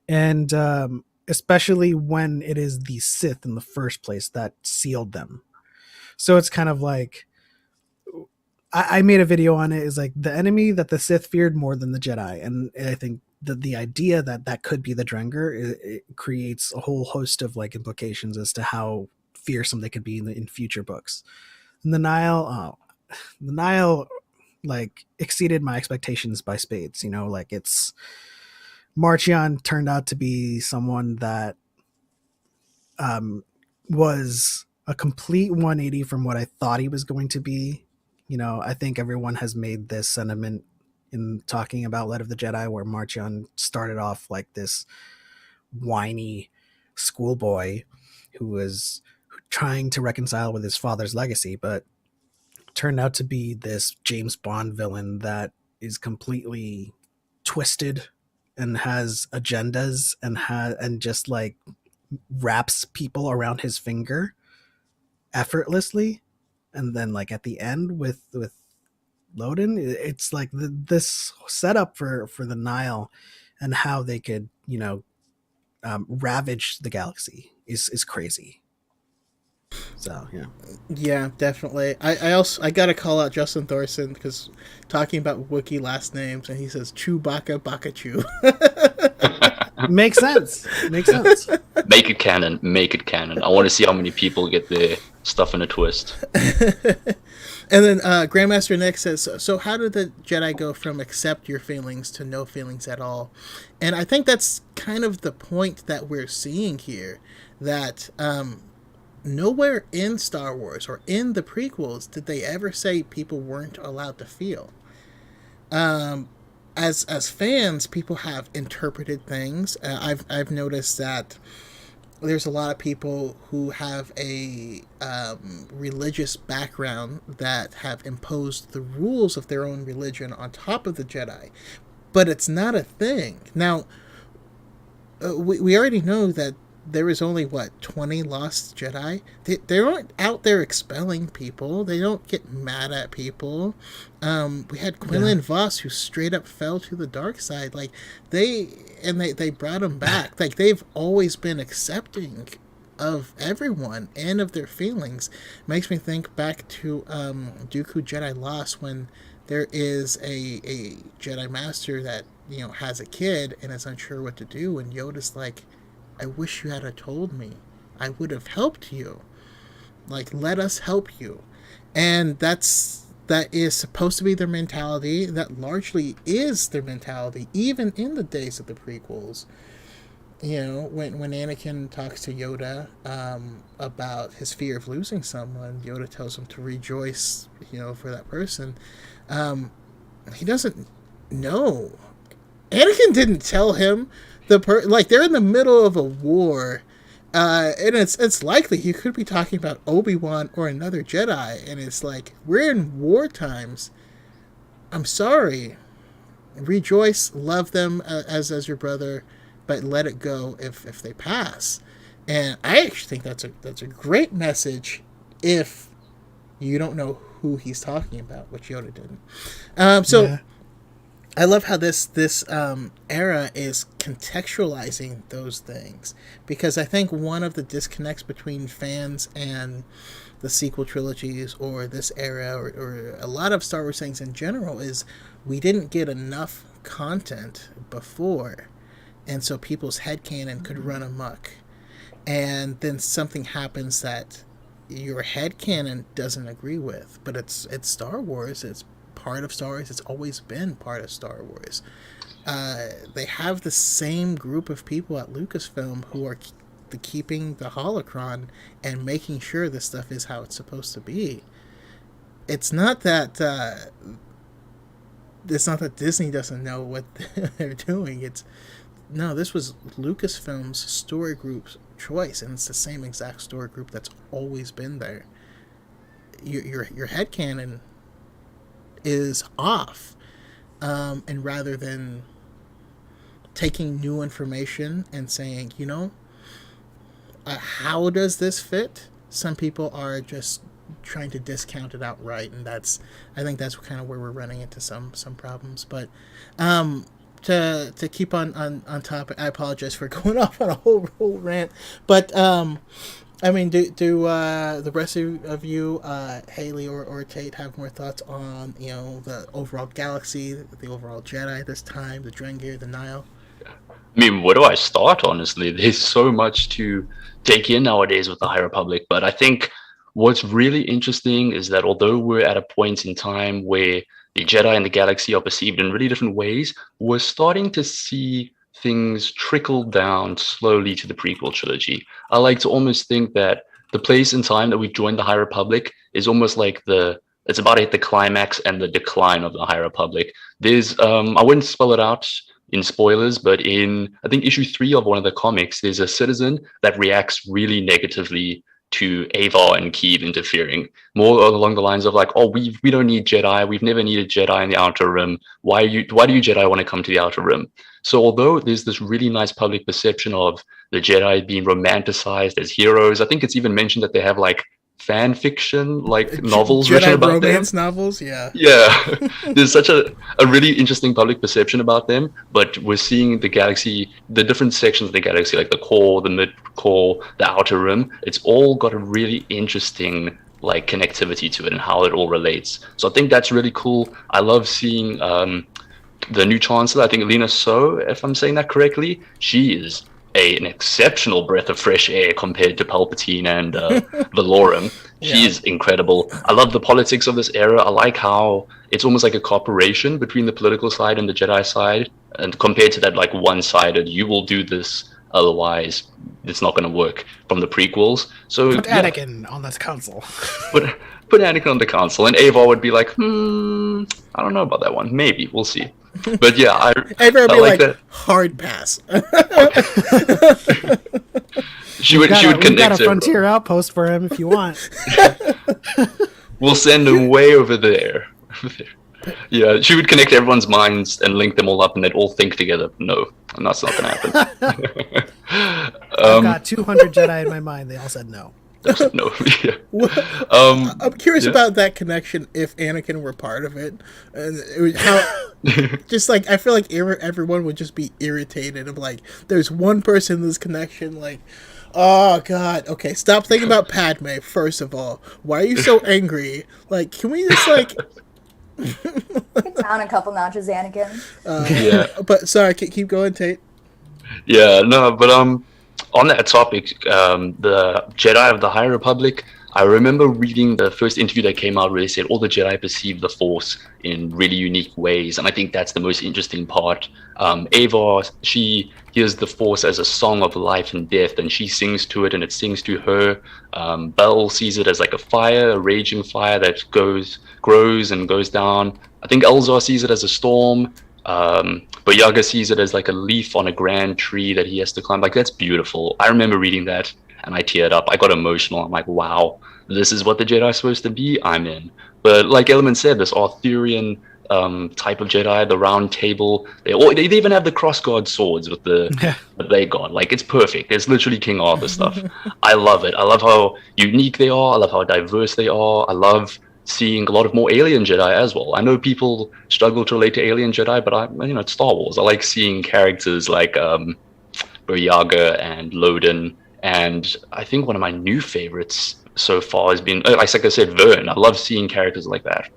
and especially when it is the Sith in the first place that sealed them. So it's kind of like I made a video on it. Is like the enemy that the Sith feared more than the Jedi, and I think the idea that that could be the Drenger, it creates a whole host of like implications as to how fearsome they could be in future books. And the Nile like exceeded my expectations by spades. You know, like it's Marchion turned out to be someone that was a complete 180 from what I thought he was going to be. You know, I think everyone has made this sentiment in talking about Light of the Jedi, where Marchion started off like this whiny schoolboy who was trying to reconcile with his father's legacy, but turned out to be this James Bond villain that is completely twisted and has agendas and just like wraps people around his finger effortlessly. And then like at the end with Loden, it's like this setup for the Nile and how they could, you know, ravage the galaxy is crazy. So yeah, Yeah, definitely. I gotta call out Justin Thorson because talking about Wookiee last names, and he says Chewbacca Bakachu. makes sense. Makes sense. Make it canon. Make it canon. I want to see how many people get their stuff in a twist. And then Grandmaster Nick says, so how did the Jedi go from accept your feelings to no feelings at all? And I think that's kind of the point that we're seeing here, that nowhere in Star Wars or in the prequels did they ever say people weren't allowed to feel. As fans, people have interpreted things. I've noticed that there's a lot of people who have a religious background that have imposed the rules of their own religion on top of the Jedi, but it's not a thing. Now, we already know that there is only, 20 lost Jedi? They aren't out there expelling people. They don't get mad at people. We had Quinlan Voss, who straight up fell to the dark side. Like, they brought him back. Like, they've always been accepting of everyone and of their feelings. Makes me think back to Dooku Jedi Lost, when there is a Jedi Master that, has a kid and is unsure what to do, and Yoda's like, I wish you had told me. I would have helped you. Like, let us help you. And that is supposed to be their mentality. That largely is their mentality, even in the days of the prequels. When Anakin talks to Yoda about his fear of losing someone, Yoda tells him to rejoice, for that person. He doesn't know. Anakin didn't tell him they're in the middle of a war, and it's likely he could be talking about Obi-Wan or another Jedi, and it's like, we're in war times. I'm sorry. Rejoice, love them as your brother, but let it go if they pass. And I actually think that's a great message if you don't know who he's talking about, which Yoda didn't. Yeah. I love how this era is contextualizing those things, because I think one of the disconnects between fans and the sequel trilogies or this era or a lot of Star Wars things in general is we didn't get enough content before, and so people's headcanon could run amok, and then something happens that your headcanon doesn't agree with, but it's Star Wars, it's part of Star Wars. It's always been part of Star Wars. They have the same group of people at Lucasfilm who are keeping the holocron and making sure this stuff is how it's supposed to be. It's not that Disney doesn't know what they're doing. This was Lucasfilm's story group's choice, and it's the same exact story group that's always been there. Your headcanon is off, and rather than taking new information and saying, how does this fit? Some people are just trying to discount it outright, and I think that's kind of where we're running into some problems. But to keep on topic, I apologize for going off on a whole rant. But I mean, do the rest of you, Haley or Tate, have more thoughts on the overall galaxy, the overall Jedi this time, the Drengir, the Nile? I mean, where do I start, honestly? There's so much to take in nowadays with the High Republic, but I think what's really interesting is that although we're at a point in time where the Jedi and the galaxy are perceived in really different ways, we're starting to see things trickle down slowly to the prequel trilogy. I like to almost think that the place in time that we've joined the High Republic is almost like it's about to hit the climax and the decline of the High Republic. There's, I wouldn't spell it out in spoilers, but in, I think, issue 3 of one of the comics, there's a citizen that reacts really negatively to Avar and Keeve interfering, more along the lines of like, oh, we don't need Jedi. We've never needed Jedi in the Outer Rim. Why do you Jedi want to come to the Outer Rim? So although there's this really nice public perception of the Jedi being romanticized as heroes, I think it's even mentioned that they have like fan fiction, like novels Jedi written about romance them. novels, yeah. Yeah, there's such a really interesting public perception about them, but we're seeing the galaxy, the different sections of the galaxy, like the core, the mid-core, the Outer Rim, it's all got a really interesting like connectivity to it and how it all relates. So I think that's really cool. I love seeing the new Chancellor, I think Lena So, if I'm saying that correctly, she is an exceptional breath of fresh air compared to Palpatine and Valorum. She is incredible. I love the politics of this era. I like how it's almost like a cooperation between the political side and the Jedi side, and compared to that like one-sided, you will do this, otherwise it's not going to work from the prequels. So put Anakin on this council. Put Anakin on the council, and Avar would be like, I don't know about that one. Maybe we'll see. But yeah, Avar would be like that. Hard pass. she would connect. We've got a frontier outpost for him if you want. We'll send him way over there. Yeah, she would connect everyone's minds and link them all up, and they'd all think together. No, that's not going to happen. I've got 200 Jedi in my mind. They all said no. No. Yeah. I'm curious about that connection. If Anakin were part of it, and it was how, just like I feel like everyone would just be irritated. Of like, there's one person in this connection. Like, oh god, okay, stop thinking about Padme. First of all, why are you so angry? Like, can we just like down a couple notches, Anakin? Yeah. But sorry, keep going, Tate. Yeah, no, but on that topic, the Jedi of the High Republic, I remember reading the first interview that came out where they said all the Jedi perceive the Force in really unique ways, and I think that's the most interesting part. Avar, she hears the Force as a song of life and death, and she sings to it, and it sings to her. Bell sees it as like a fire, a raging fire that grows and goes down. I think Elzar sees it as a storm. But Yaga sees it as like a leaf on a grand tree that he has to climb. Like, that's beautiful. I remember reading that and I teared up. I got emotional. I'm like, wow, this is what the Jedi is supposed to be. I'm in. But like Element said, this Arthurian type of Jedi, the round table, they even have the cross-guard swords with what they got. Like, it's perfect. It's literally King Arthur stuff. I love it. I love how unique they are. I love how diverse they are. I love seeing a lot of more alien Jedi as well. I know people struggle to relate to alien Jedi, but it's Star Wars. I like seeing characters like Boyaga and Loden, and I think one of my new favorites so far has been, like I said, Vern. I love seeing characters like that.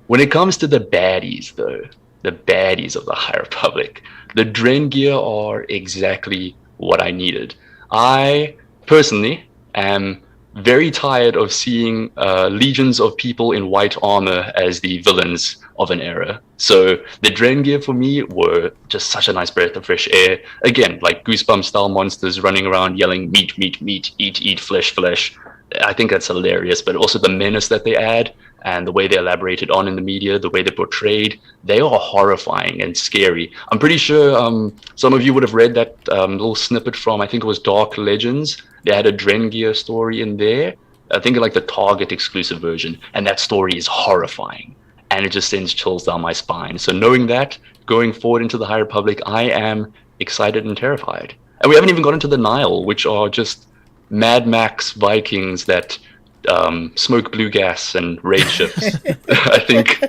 When it comes to the baddies, though, the baddies of the High Republic, the Drengir are exactly what I needed. I personally am very tired of seeing legions of people in white armor as the villains of an era. So the Drengir for me were just such a nice breath of fresh air. Again, like Goosebumps style monsters running around yelling meat, meat, meat, eat, flesh, flesh. I think that's hilarious, but also the menace that they add and the way they elaborated on in the media, the way they're portrayed, they are horrifying and scary. I'm pretty sure some of you would have read that little snippet from, I think it was Dark Legends. They had a Drengir story in there. I think like the Target exclusive version, and that story is horrifying. And it just sends chills down my spine. So knowing that, going forward into the High Republic, I am excited and terrified. And we haven't even got into the Nile, which are just Mad Max Vikings that smoke blue gas and raid ships. I think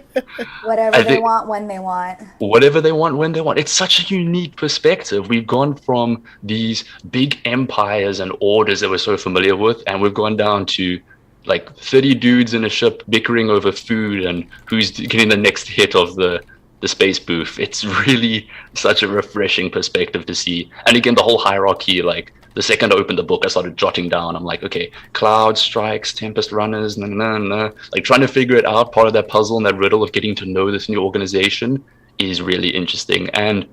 Whatever they want when they want. Whatever they want when they want. It's such a unique perspective. We've gone from these big empires and orders that we're so familiar with, and we've gone down to like 30 dudes in a ship bickering over food and who's getting the next hit of the space booth. It's really such a refreshing perspective to see. And again, the whole hierarchy, like the second I opened the book, I started jotting down. I'm like, okay, cloud strikes, tempest runners, like trying to figure it out. Part of that puzzle and that riddle of getting to know this new organization is really interesting. And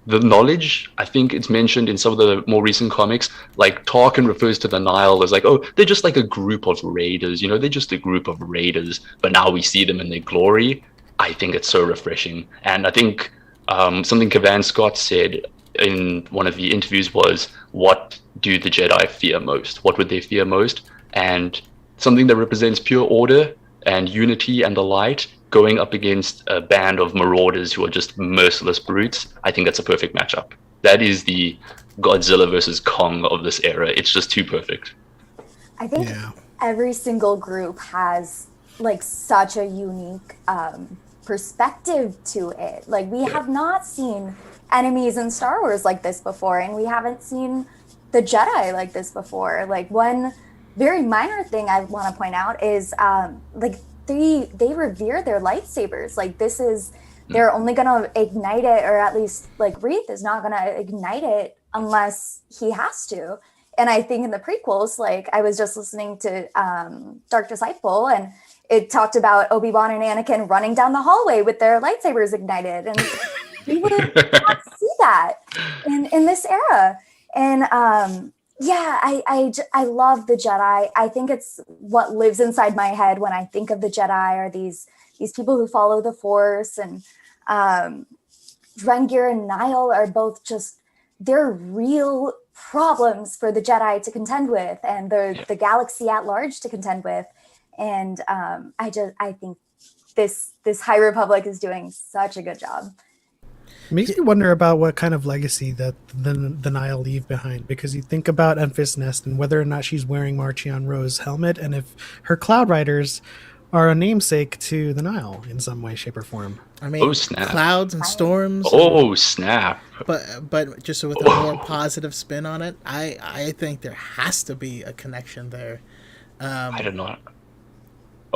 the knowledge, I think it's mentioned in some of the more recent comics, like Tarkin refers to the Nile as like, oh, they're just like a group of raiders, they're just a group of raiders, but now we see them in their glory. I think it's so refreshing. And I think something Kavan Scott said in one of the interviews was, what do the Jedi fear most? What would they fear most? And something that represents pure order and unity and the light going up against a band of marauders who are just merciless brutes. I think that's a perfect matchup. That is the Godzilla versus Kong of this era. It's just too perfect. I think every single group has like such a unique perspective to it. Like we have not seen enemies in Star Wars like this before, and we haven't seen the Jedi like this before. Like one very minor thing I want to point out is like they revere their lightsabers. Like this is, they're only going to ignite it, or at least like Reith is not going to ignite it unless he has to. And I think in the prequels, like I was just listening to Dark Disciple, and it talked about Obi-Wan and Anakin running down the hallway with their lightsabers ignited. And we would not see that in this era. And I love the Jedi. I think it's what lives inside my head when I think of the Jedi, are these people who follow the Force. And Drengir and Nihil are both just, they're real problems for the Jedi to contend with, and the galaxy at large to contend with. And I think this High Republic is doing such a good job. It makes me wonder about what kind of legacy that the Nile leave behind, because you think about Enfys Nest and whether or not she's wearing Marchion Ro's helmet, and if her Cloud Riders are a namesake to the Nile in some way, shape, or form. I mean, clouds and storms. Oh, snap. But just with a more positive spin on it, I think there has to be a connection there. I don't know.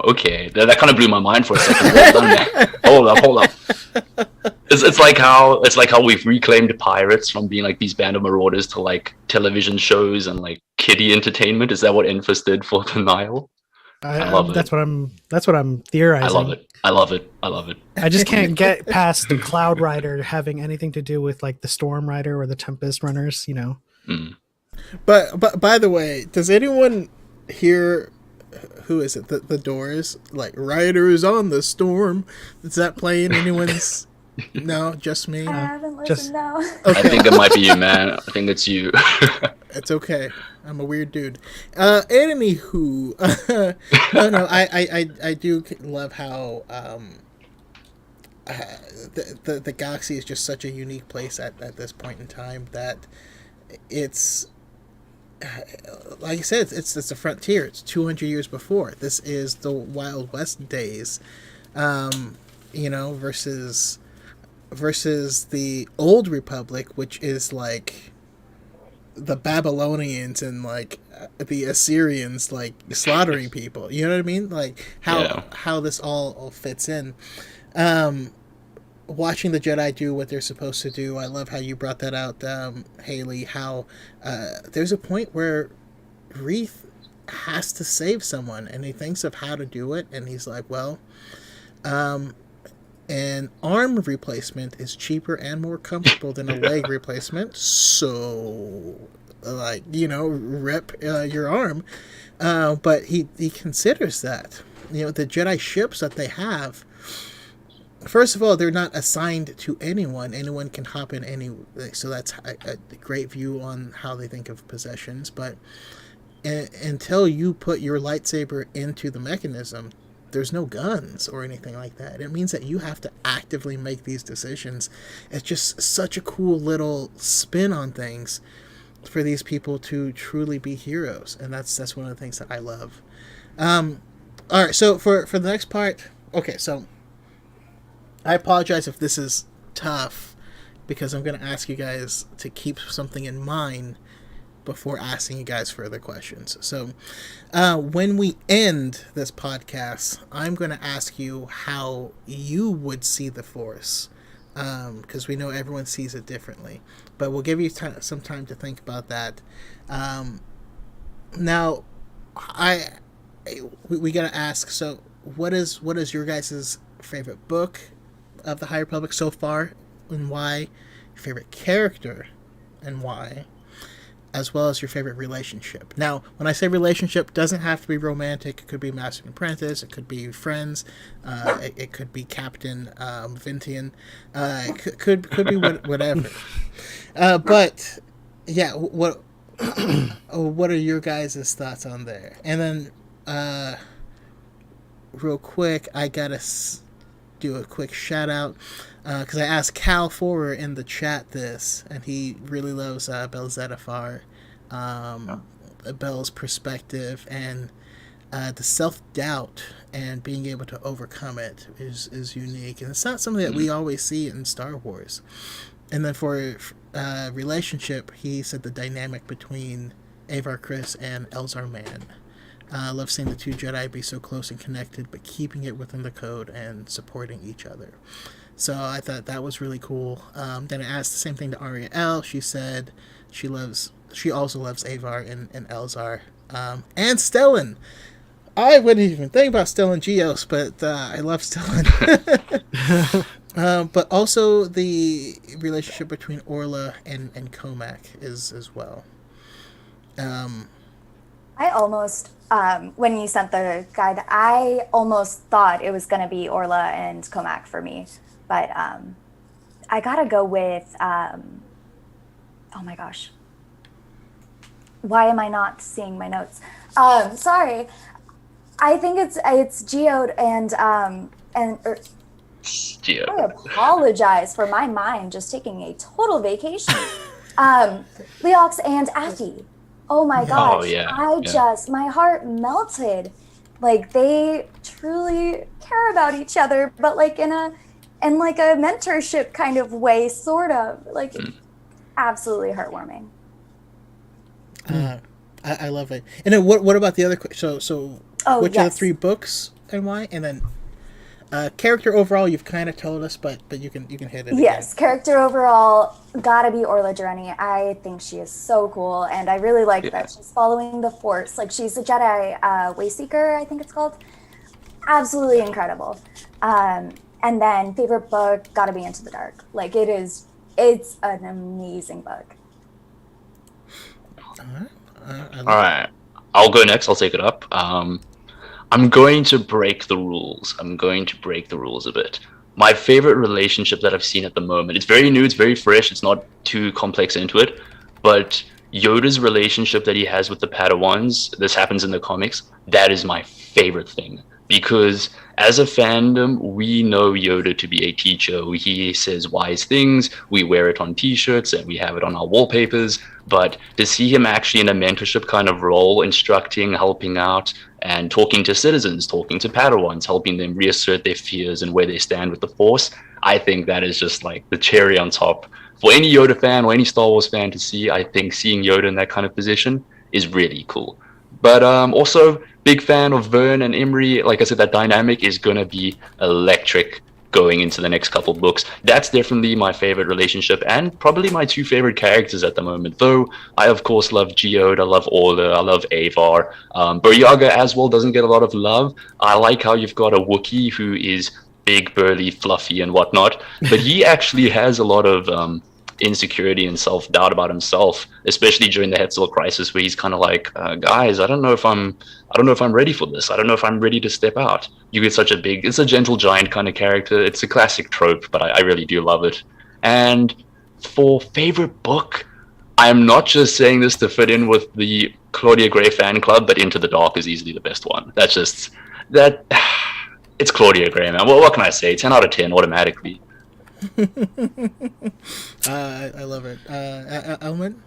Okay, that kind of blew my mind for a second. Hold up. It's like how we've reclaimed pirates from being like these band of marauders to like television shows and like kiddie entertainment. Is that what Enfys did for the Nile? I love it. That's what I'm theorizing. I love it. I just can't get past the Cloud Rider having anything to do with like the Storm Rider or the Tempest Runners, But by the way, does anyone hear? Who is it? The Doors, like Riders on the Storm. Is that playing anyone's? No, just me. I haven't listened now. Okay. I think it might be you, man. I think it's you. It's okay. I'm a weird dude. Anywho, no. I do love how the galaxy is just such a unique place at this point in time that it's. Like I said, it's the frontier. It's 200 years before. This is the Wild West days, versus the Old Republic, which is like the Babylonians and like the Assyrians, like slaughtering people. You know what I mean? Like how this all fits in. Watching the Jedi do what they're supposed to do. I love how you brought that out, Haley, how there's a point where Reith has to save someone, and he thinks of how to do it, and he's like, well, an arm replacement is cheaper and more comfortable than a leg replacement, so, like, rip your arm. But he considers that. The Jedi ships that they have, first of all, they're not assigned to anyone. Anyone can hop in any. So that's a great view on how they think of possessions. But until you put your lightsaber into the mechanism, there's no guns or anything like that. It means that you have to actively make these decisions. It's just such a cool little spin on things. for these people to truly be heroes, and that's one of the things that I love. All right, so for the next part, okay, so I apologize if this is tough because I'm going to ask you guys to keep something in mind before asking you guys further questions. So when we end this podcast, I'm going to ask you how you would see the Force, because we know everyone sees it differently. But we'll give you some time to think about that. Now, we got to ask, so what is your guys' favorite book of the High Republic so far, and why? Your favorite character, and why? As well as your favorite relationship. Now, when I say relationship, doesn't have to be romantic. It could be master and apprentice. It could be friends. It could be Captain Vintian. It could be whatever. But yeah, what are your guys' thoughts on there? And then, real quick, I gotta do a quick shout out because I asked Cal Forer in the chat this, and he really loves Bell Zettifar, Bell's perspective, and the self-doubt and being able to overcome it is unique, and it's not something that we always see in Star Wars. And then for relationship, he said the dynamic between Avar Kriss and Elzar Mann. I love seeing the two Jedi be so close and connected, but keeping it within the code and supporting each other. So I thought that was really cool. Then I asked the same thing to Aria L. She said she also loves Avar and Elzar. And Stellan. I wouldn't even think about Stellan Geos, but I love Stellan. But also the relationship between Orla and Comac is as well. I almost, when you sent the guide, I almost thought it was going to be Orla and Comac for me. But I got to go with, oh my gosh. Why am I not seeing my notes? Sorry. I think it's Geode and Geode. I apologize for my mind just taking a total vacation. Leox and Affy. Oh my gosh. Oh, yeah. My heart melted. Like, they truly care about each other, but like in a mentorship kind of way, sort of. Like, absolutely heartwarming. I love it. And then what about the other? So which are the 3 books and why? And then character overall, you've kind of told us, but you can hit it. Yes, again. Character overall, gotta be Orla Jareni. I think she is so cool, and I really like that she's following the Force. Like, she's a Jedi Wayseeker, I think it's called. Absolutely incredible. And then favorite book, gotta be Into the Dark. Like, it's an amazing book. All right. I'll go next. I'll take it up. I'm going to break the rules. I'm going to break the rules a bit. My favorite relationship that I've seen at the moment, it's very new, it's very fresh, it's not too complex into it, but Yoda's relationship that he has with the Padawans, this happens in the comics, that is my favorite thing. Because as a fandom, we know Yoda to be a teacher. He says wise things, we wear it on t-shirts, and we have it on our wallpapers. But to see him actually in a mentorship kind of role, instructing, helping out, and talking to citizens, talking to Padawans, helping them reassert their fears and where they stand with the Force, I think that is just like the cherry on top. For any Yoda fan or any Star Wars fan to see, I think seeing Yoda in that kind of position is really cool. But also, big fan of Vern and Imri. Like I said, that dynamic is going to be electric going into the next couple books. That's definitely my favorite relationship and probably my 2 favorite characters at the moment. Though I, of course, love Geode, I love Orla, I love Avar. Buryaga as well doesn't get a lot of love. I like how you've got a Wookiee who is big, burly, fluffy, and whatnot. But he actually has a lot of insecurity and self-doubt about himself, especially during the Hetzel crisis, where he's kind of like, guys, I don't know if I'm ready for this. I don't know if I'm ready to step out. You get such it's a gentle giant kind of character. It's a classic trope, but I really do love it. And for favorite book, I'm not just saying this to fit in with the Claudia Gray fan club, but Into the Dark is easily the best one. That's just that. It's Claudia Gray, man. Well, what can I say? 10 out of 10 automatically. I love it. Elman?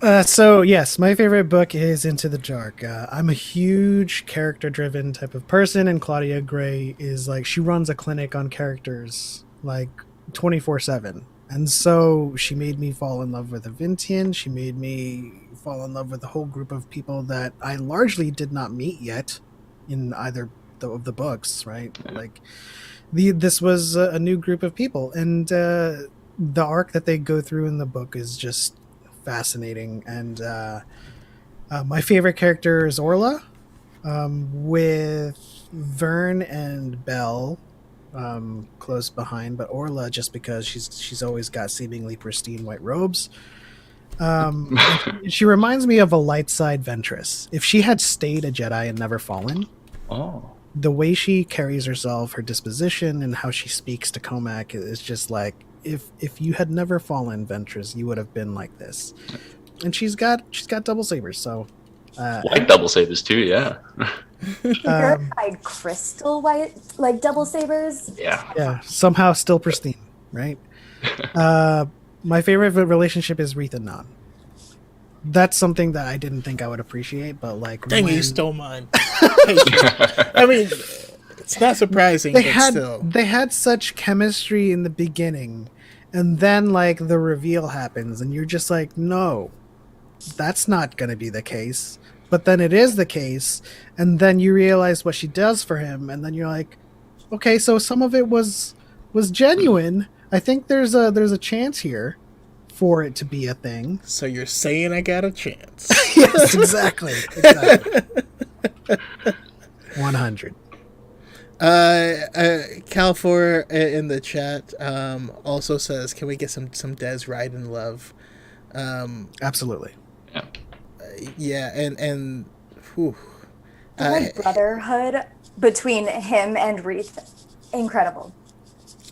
So yes, my favorite book is Into the Dark. I'm a huge character-driven type of person, and Claudia Gray is like she runs a clinic on characters like 24/7, and so she made me fall in love with Avintian. She made me fall in love with a whole group of people that I largely did not meet yet in either of the books. Right, like this was a new group of people, and the arc that they go through in the book is just fascinating. And my favorite character is Orla, with Vern and Belle close behind, but Orla just because she's always got seemingly pristine white robes. She reminds me of a light side Ventress. If she had stayed a Jedi and never fallen, Oh. the way she carries herself, her disposition, and how she speaks to Comac is just like if you had never fallen, Ventress, you would have been like this. And she's got double sabers, so White double sabers too, yeah. Purified crystal white, like double sabers. Yeah. somehow still pristine, right? My favorite relationship is Reeth and Nan. That's something that I didn't think I would appreciate, but like Dang, you stole mine. I mean, it's not surprising, but still. They had such chemistry in the beginning, and then like the reveal happens, and you're just like, no, that's not going to be the case. But then it is the case, and then you realize what she does for him, and then you're like, okay, so some of it was genuine. I think there's a chance here for it to be a thing. So you're saying I got a chance? Yes, exactly. 100. Cal4 in the chat also says, "Can we get some Des Ryden love?" Absolutely. Yeah, and whew. The brotherhood between him and Reeth, incredible.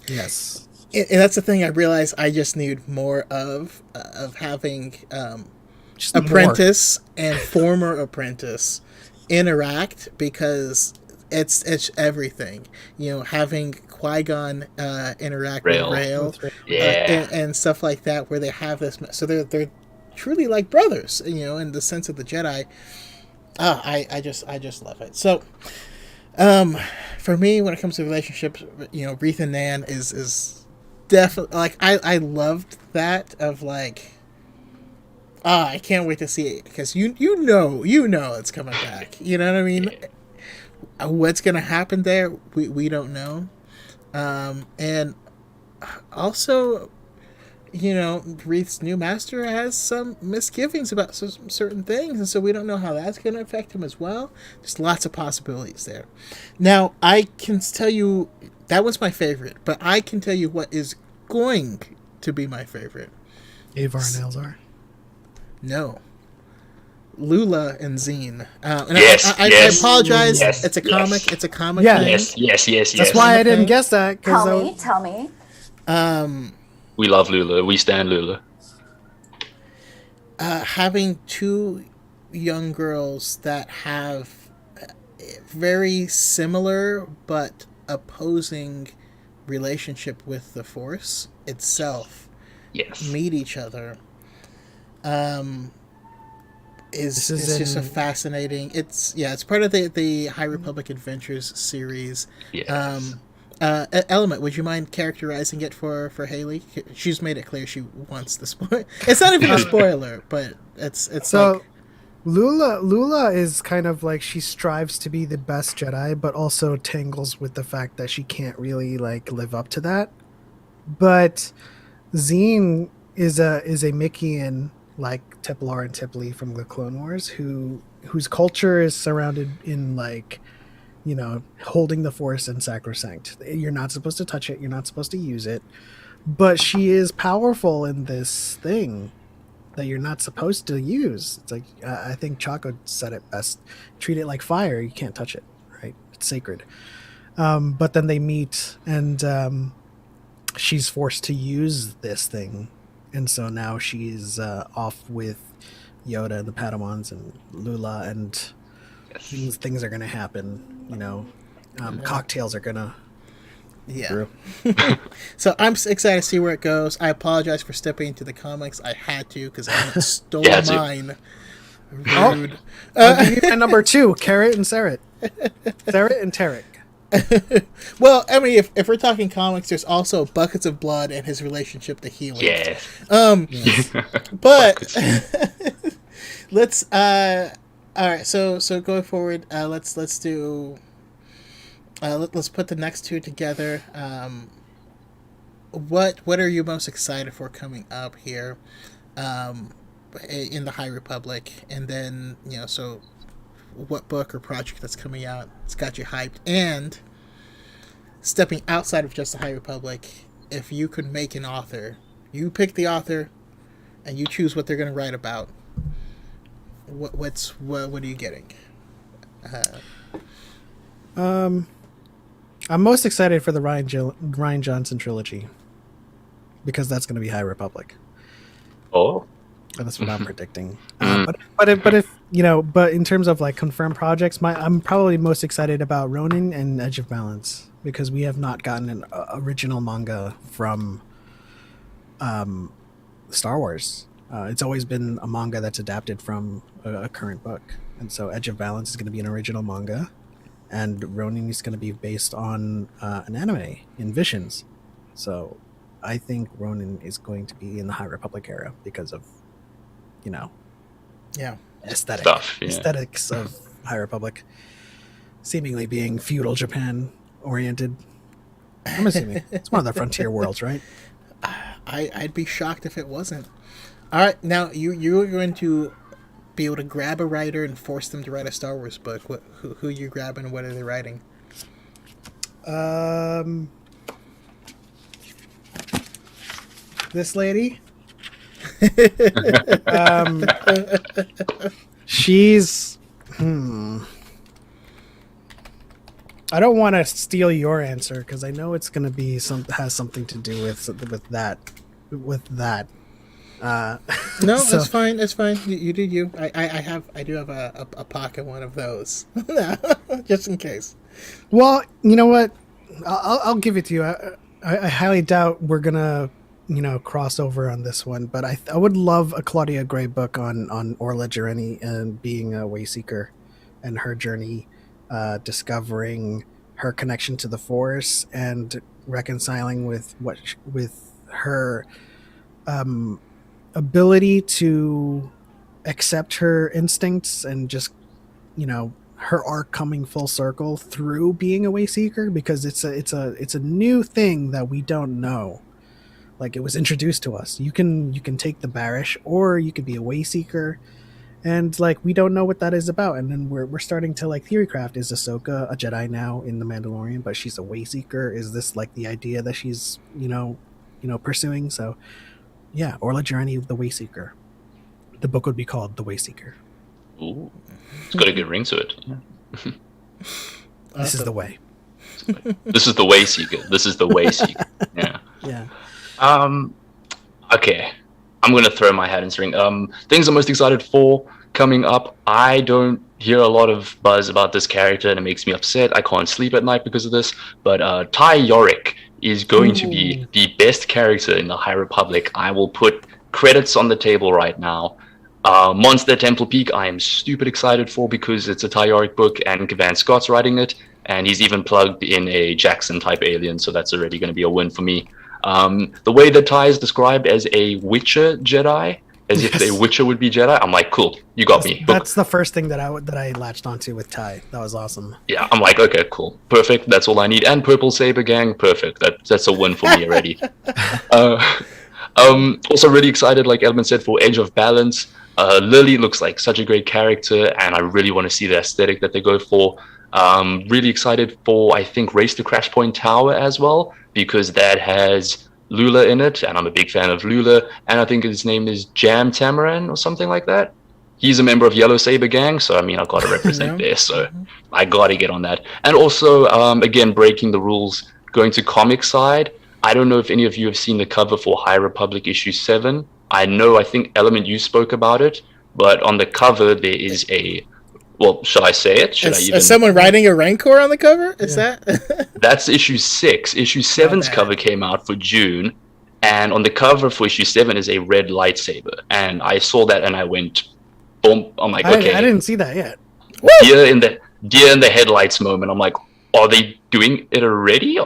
Yes. And that's the thing I realized I just need more of having Just apprentice and former apprentice interact, because it's everything. You know, having Qui-Gon interact with Rail, and stuff like that, where they have this. So they're truly like brothers, you know, in the sense of the Jedi. I just love it. So, for me, when it comes to relationships, you know, Reeth and Nan is definitely like I loved that of like. I can't wait to see it, because you know it's coming back. You know what I mean? What's gonna happen there? We don't know. And also, you know, Reeth's new master has some misgivings about certain things, and so we don't know how that's going to affect him as well. There's lots of possibilities there. Now, I can tell you that was my favorite, but I can tell you what is going to be my favorite. Avar and Elzar. No. Lula and Zine. And I apologize. Yes, it's a comic. It's a comic. Yeah. thing. Yes. That's why I didn't guess that. Tell me. We love Lula. We stand Lula. Having two young girls that have very similar but opposing relationship with the Force itself, meet each other, is just a fascinating. It's part of the High Republic Adventures series. Yes. Element, would you mind characterizing it for Haley? She's made it clear she wants the spoil. It's not even a spoiler, but it's so like Lula is kind of like she strives to be the best Jedi, but also tangles with the fact that she can't really like live up to that. But Zine is a Mickeyan, like Tiplar and Tipley from the Clone Wars, whose culture is surrounded in like, you know, holding the Force in sacrosanct. You're not supposed to touch it. You're not supposed to use it. But she is powerful in this thing that you're not supposed to use. It's like, I think Chaco said it best. Treat it like fire. You can't touch it, right? It's sacred. But then they meet, and she's forced to use this thing. And so now she's off with Yoda and the Padawans and Lula, and things are going to happen. You know, cocktails are going to Yeah. True. So I'm excited to see where it goes. I apologize for stepping into the comics. I had to because I stole Yeah, too. mine. Oh. Rude. I'll give you my number 2, Carrot and Sarret. Sarret and Tarek. Well, I mean, if we're talking comics, there's also Buckets of Blood and his relationship to healing. Yes. But let's all right. So going forward, let's do. Let's put the next two together. What are you most excited for coming up here, in the High Republic, and then so what book or project that's coming out? It's got you hyped, and stepping outside of just the High Republic, if you could make an author, you pick the author, and you choose what they're going to write about. What are you getting? I'm most excited for the Ryan Johnson trilogy because that's going to be High Republic. Oh. That's what I'm predicting. But in terms of like confirmed projects, I'm probably most excited about Ronin and Edge of Balance because we have not gotten an original manga from Star Wars. It's always been a manga that's adapted from a current book, and so Edge of Balance is going to be an original manga, and Ronin is going to be based on an anime in Visions. So I think Ronin is going to be in the High Republic era because of aesthetics of High Republic seemingly being feudal Japan oriented. I'm assuming it's one of the frontier worlds, right? I'd be shocked if it wasn't. All right, now you're going to be able to grab a writer and force them to write a Star Wars book. Who are you grabbing and what are they writing? This lady. She's. I don't want to steal your answer because I know it's going to be has something to do with that. No, so. That's fine. That's fine. You do you. I do have a pocket one of those, just in case. Well, you know what? I'll give it to you. I highly doubt we're gonna cross over on this one, but I would love a Claudia Gray book on Orla Jareni and being a Wayseeker and her journey, discovering her connection to the Force and reconciling with her ability to accept her instincts and just her arc coming full circle through being a Wayseeker, because it's a new thing that we don't know. Like, it was introduced to us. You can take the Barish, or you could be a Wayseeker, and like we don't know what that is about. And then we're starting to like theorycraft: is Ahsoka a Jedi now in the Mandalorian, but she's a Wayseeker? Is this like the idea that she's pursuing? So yeah, Orla Jareni, the Wayseeker. The book would be called The Wayseeker. Ooh, it's got a good ring to it. Yeah. This is the way. This is the Wayseeker. This is the Wayseeker. Yeah. Yeah. Okay, I'm gonna throw my hat in the ring. Things I'm most excited for coming up. I don't hear a lot of buzz about this character, and it makes me upset. I can't sleep at night because of this. But Ty Yorick is going to be the best character in the High Republic. I will put credits on the table right now. Monster at Temple Peak, I am stupid excited for because it's a Ty Yorick book and Kavan Scott's writing it, and he's even plugged in a Jackson type alien, so that's already going to be a win for me. The way that Ty is described as a Witcher Jedi, as if a Witcher would be Jedi, I'm like, cool, you got me. That's the first thing that I latched onto with Ty. That was awesome. Yeah, I'm like, okay, cool, perfect. That's all I need. And Purple Saber Gang, perfect. That's a win for me already. Also really excited, like Edmund said, for Edge of Balance. Lily looks like such a great character, and I really want to see the aesthetic that they go for. Really excited for, I think, Race to Crash Point Tower as well, because that has Lula in it, and I'm a big fan of Lula, and I think his name is Jam Tamaran or something like that. He's a member of Yellow Saber Gang, so I mean, I've got to represent there, so I got to get on that. And also, again, breaking the rules, going to comic side, I don't know if any of you have seen the cover for High Republic issue 7. I think Element, you spoke about it, but on the cover there is a Well, should I say it? Should I even? Is someone riding a Rancor on the cover? Is that? That's issue 6. Issue 7's cover came out for June, and on the cover for issue 7 is a red lightsaber. And I saw that and I went, boom. I'm like, okay. I didn't see that yet. Deer in the headlights moment. I'm like, are they doing it already?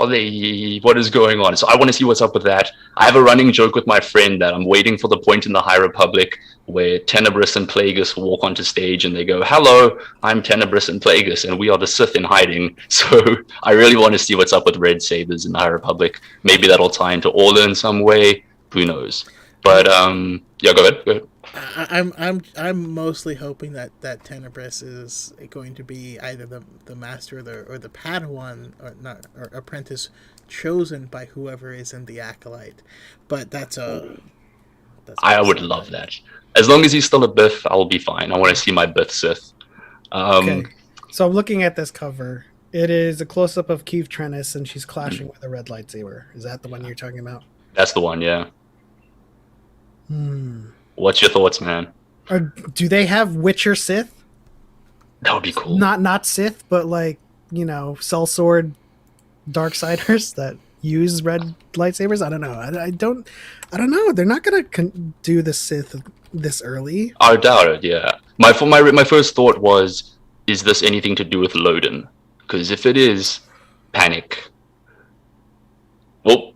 What is going on? So I want to see what's up with that. I have a running joke with my friend that I'm waiting for the point in the High Republic where Tenebris and Plagueis walk onto stage and they go, hello, I'm Tenebris and Plagueis, and we are the Sith in hiding. So I really want to see what's up with Red Sabers in the High Republic. Maybe that'll tie into Orla in some way. Who knows? But yeah, go ahead. I'm mostly hoping that Tenebris is going to be either the master or the Padawan or apprentice chosen by whoever is in the Acolyte. But I would love that. As long as he's still a Bith, I'll be fine. I want to see my Bith Sith. Okay. So I'm looking at this cover. It is a close up of Keith Trennis, and she's clashing with a red lightsaber. Is that the one you're talking about? That's the one, yeah. What's your thoughts, man? Do they have Witcher Sith? That would be cool. Not Sith, but like, sellsword Darksiders that use red lightsabers. I don't know. I don't know. They're not gonna do the Sith this early. I doubt it. Yeah. My first thought was, is this anything to do with Loden? Because if it is, panic. Oh.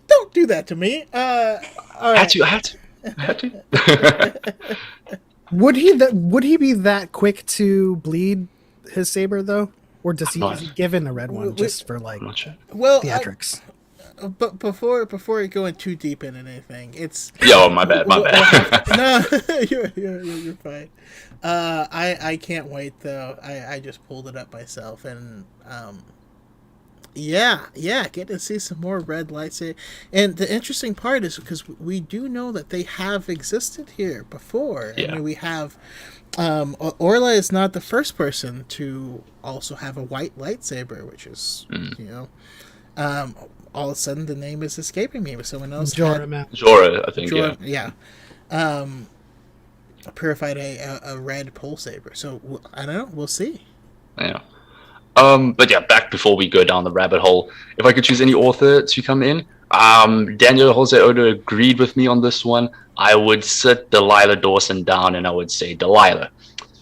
Don't do that to me. All right. I had to. Would he be that quick to bleed his saber though, or is he given a red one just for like theatrics? But before going too deep into anything, it's my bad. No, you're fine. I can't wait though. I just pulled it up myself and yeah, get to see some more red lightsaber. And the interesting part is because we do know that they have existed here before. Yeah. I mean, we have Orla is not the first person to also have a white lightsaber, which is all of a sudden the name is escaping me. But someone else Jorah, I think. Yeah. Purified a red pole saber. So I don't know. We'll see. Yeah. But yeah, back before we go down the rabbit hole, if I could choose any author to come in, Daniel Jose Oda agreed with me on this one. I would sit Delilah Dawson down and I would say, Delilah,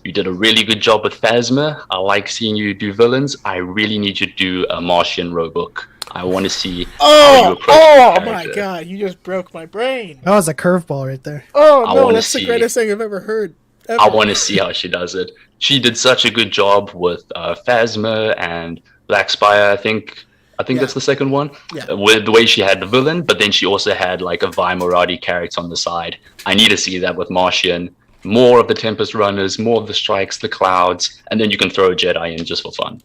you did a really good job with Phasma. I like seeing you do villains. I really need you to do a Martian Robook. I want to see how you approach the character. My god, you just broke my brain. That was a curveball right there. Oh no, that's the greatest thing I've ever heard. I want to see how she does it. She did such a good job with Phasma and Black Spire, I think that's the second one. Yeah. With the way she had the villain, but then she also had like a Vi Moradi character on the side. I need to see that with Martian. More of the Tempest Runners, more of the Strikes, the Clouds, and then you can throw a Jedi in just for fun.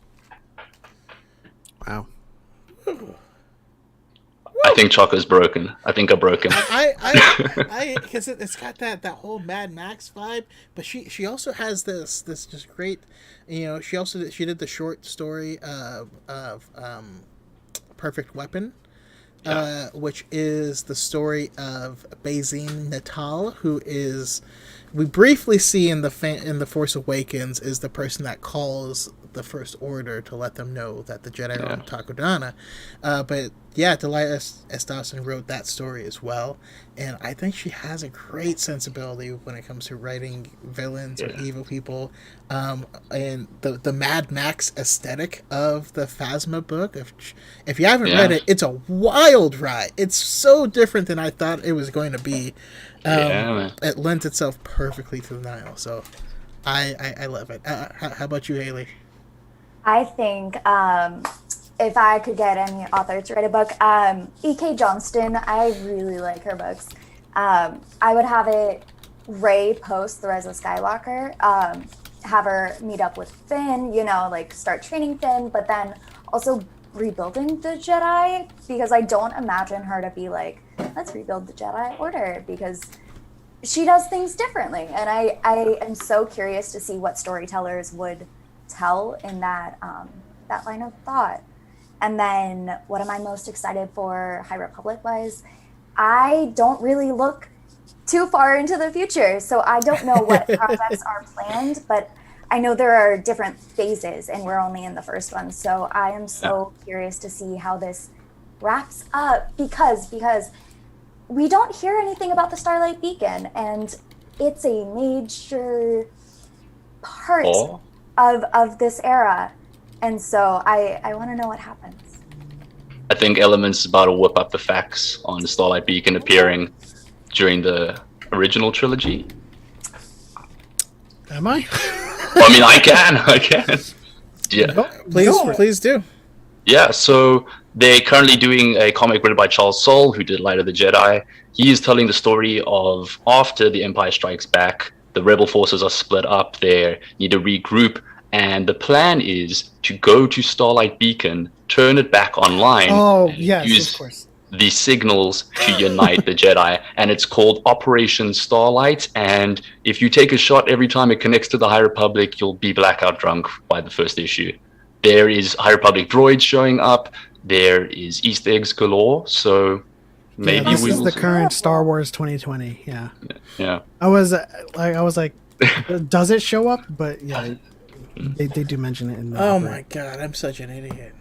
Wow. I think Choco's broken. I think I broke him. I because it's got that whole Mad Max vibe, but she also has this just great, she did the short story of Perfect Weapon, which is the story of Bazine Natal, who is we briefly see in the Force Awakens is the person that calls the First Order to let them know that the Jedi are on Takodana. But yeah, Delilah S. Dawson wrote that story as well, and I think she has a great sensibility when it comes to writing villains or evil people, and the Mad Max aesthetic of the Phasma book. If you haven't read it, it's a wild ride. It's so different than I thought it was going to be. It lends itself perfectly to the Nile, so I love it. How about you, Haley? I think if I could get any author to write a book, E.K. Johnston, I really like her books. I would have it Rey post The Rise of Skywalker, have her meet up with Finn, start training Finn, but then also rebuilding the Jedi, because I don't imagine her to be like, let's rebuild the Jedi Order, because she does things differently. And I am so curious to see what storytellers would tell in that line of thought. And then what am I most excited for High Republic wise? I don't really look too far into the future. So I don't know what projects are planned, but I know there are different phases, and we're only in the first one. So I am so curious to see how this wraps up because we don't hear anything about the Starlight Beacon, and it's a major part of this era. And so I want to know what happens. I think Element's about to whip up the facts on the Starlight Beacon appearing during the original trilogy. Am I? I mean, I can. Yeah. Please do. Yeah, so they're currently doing a comic written by Charles Soule, who did Light of the Jedi. He is telling the story of after the Empire Strikes Back, the rebel forces are split up, they need to regroup, and the plan is to go to Starlight Beacon, turn it back online, and use of course, the signals to unite the Jedi, and it's called Operation Starlight, and if you take a shot every time it connects to the High Republic, you'll be blackout drunk by the first issue. There is High Republic droids showing up, there is Easter eggs galore, so maybe this is the current Star Wars 2020. Yeah. I was like, does it show up? But yeah, they do mention it in the Oh my god, I'm such an idiot.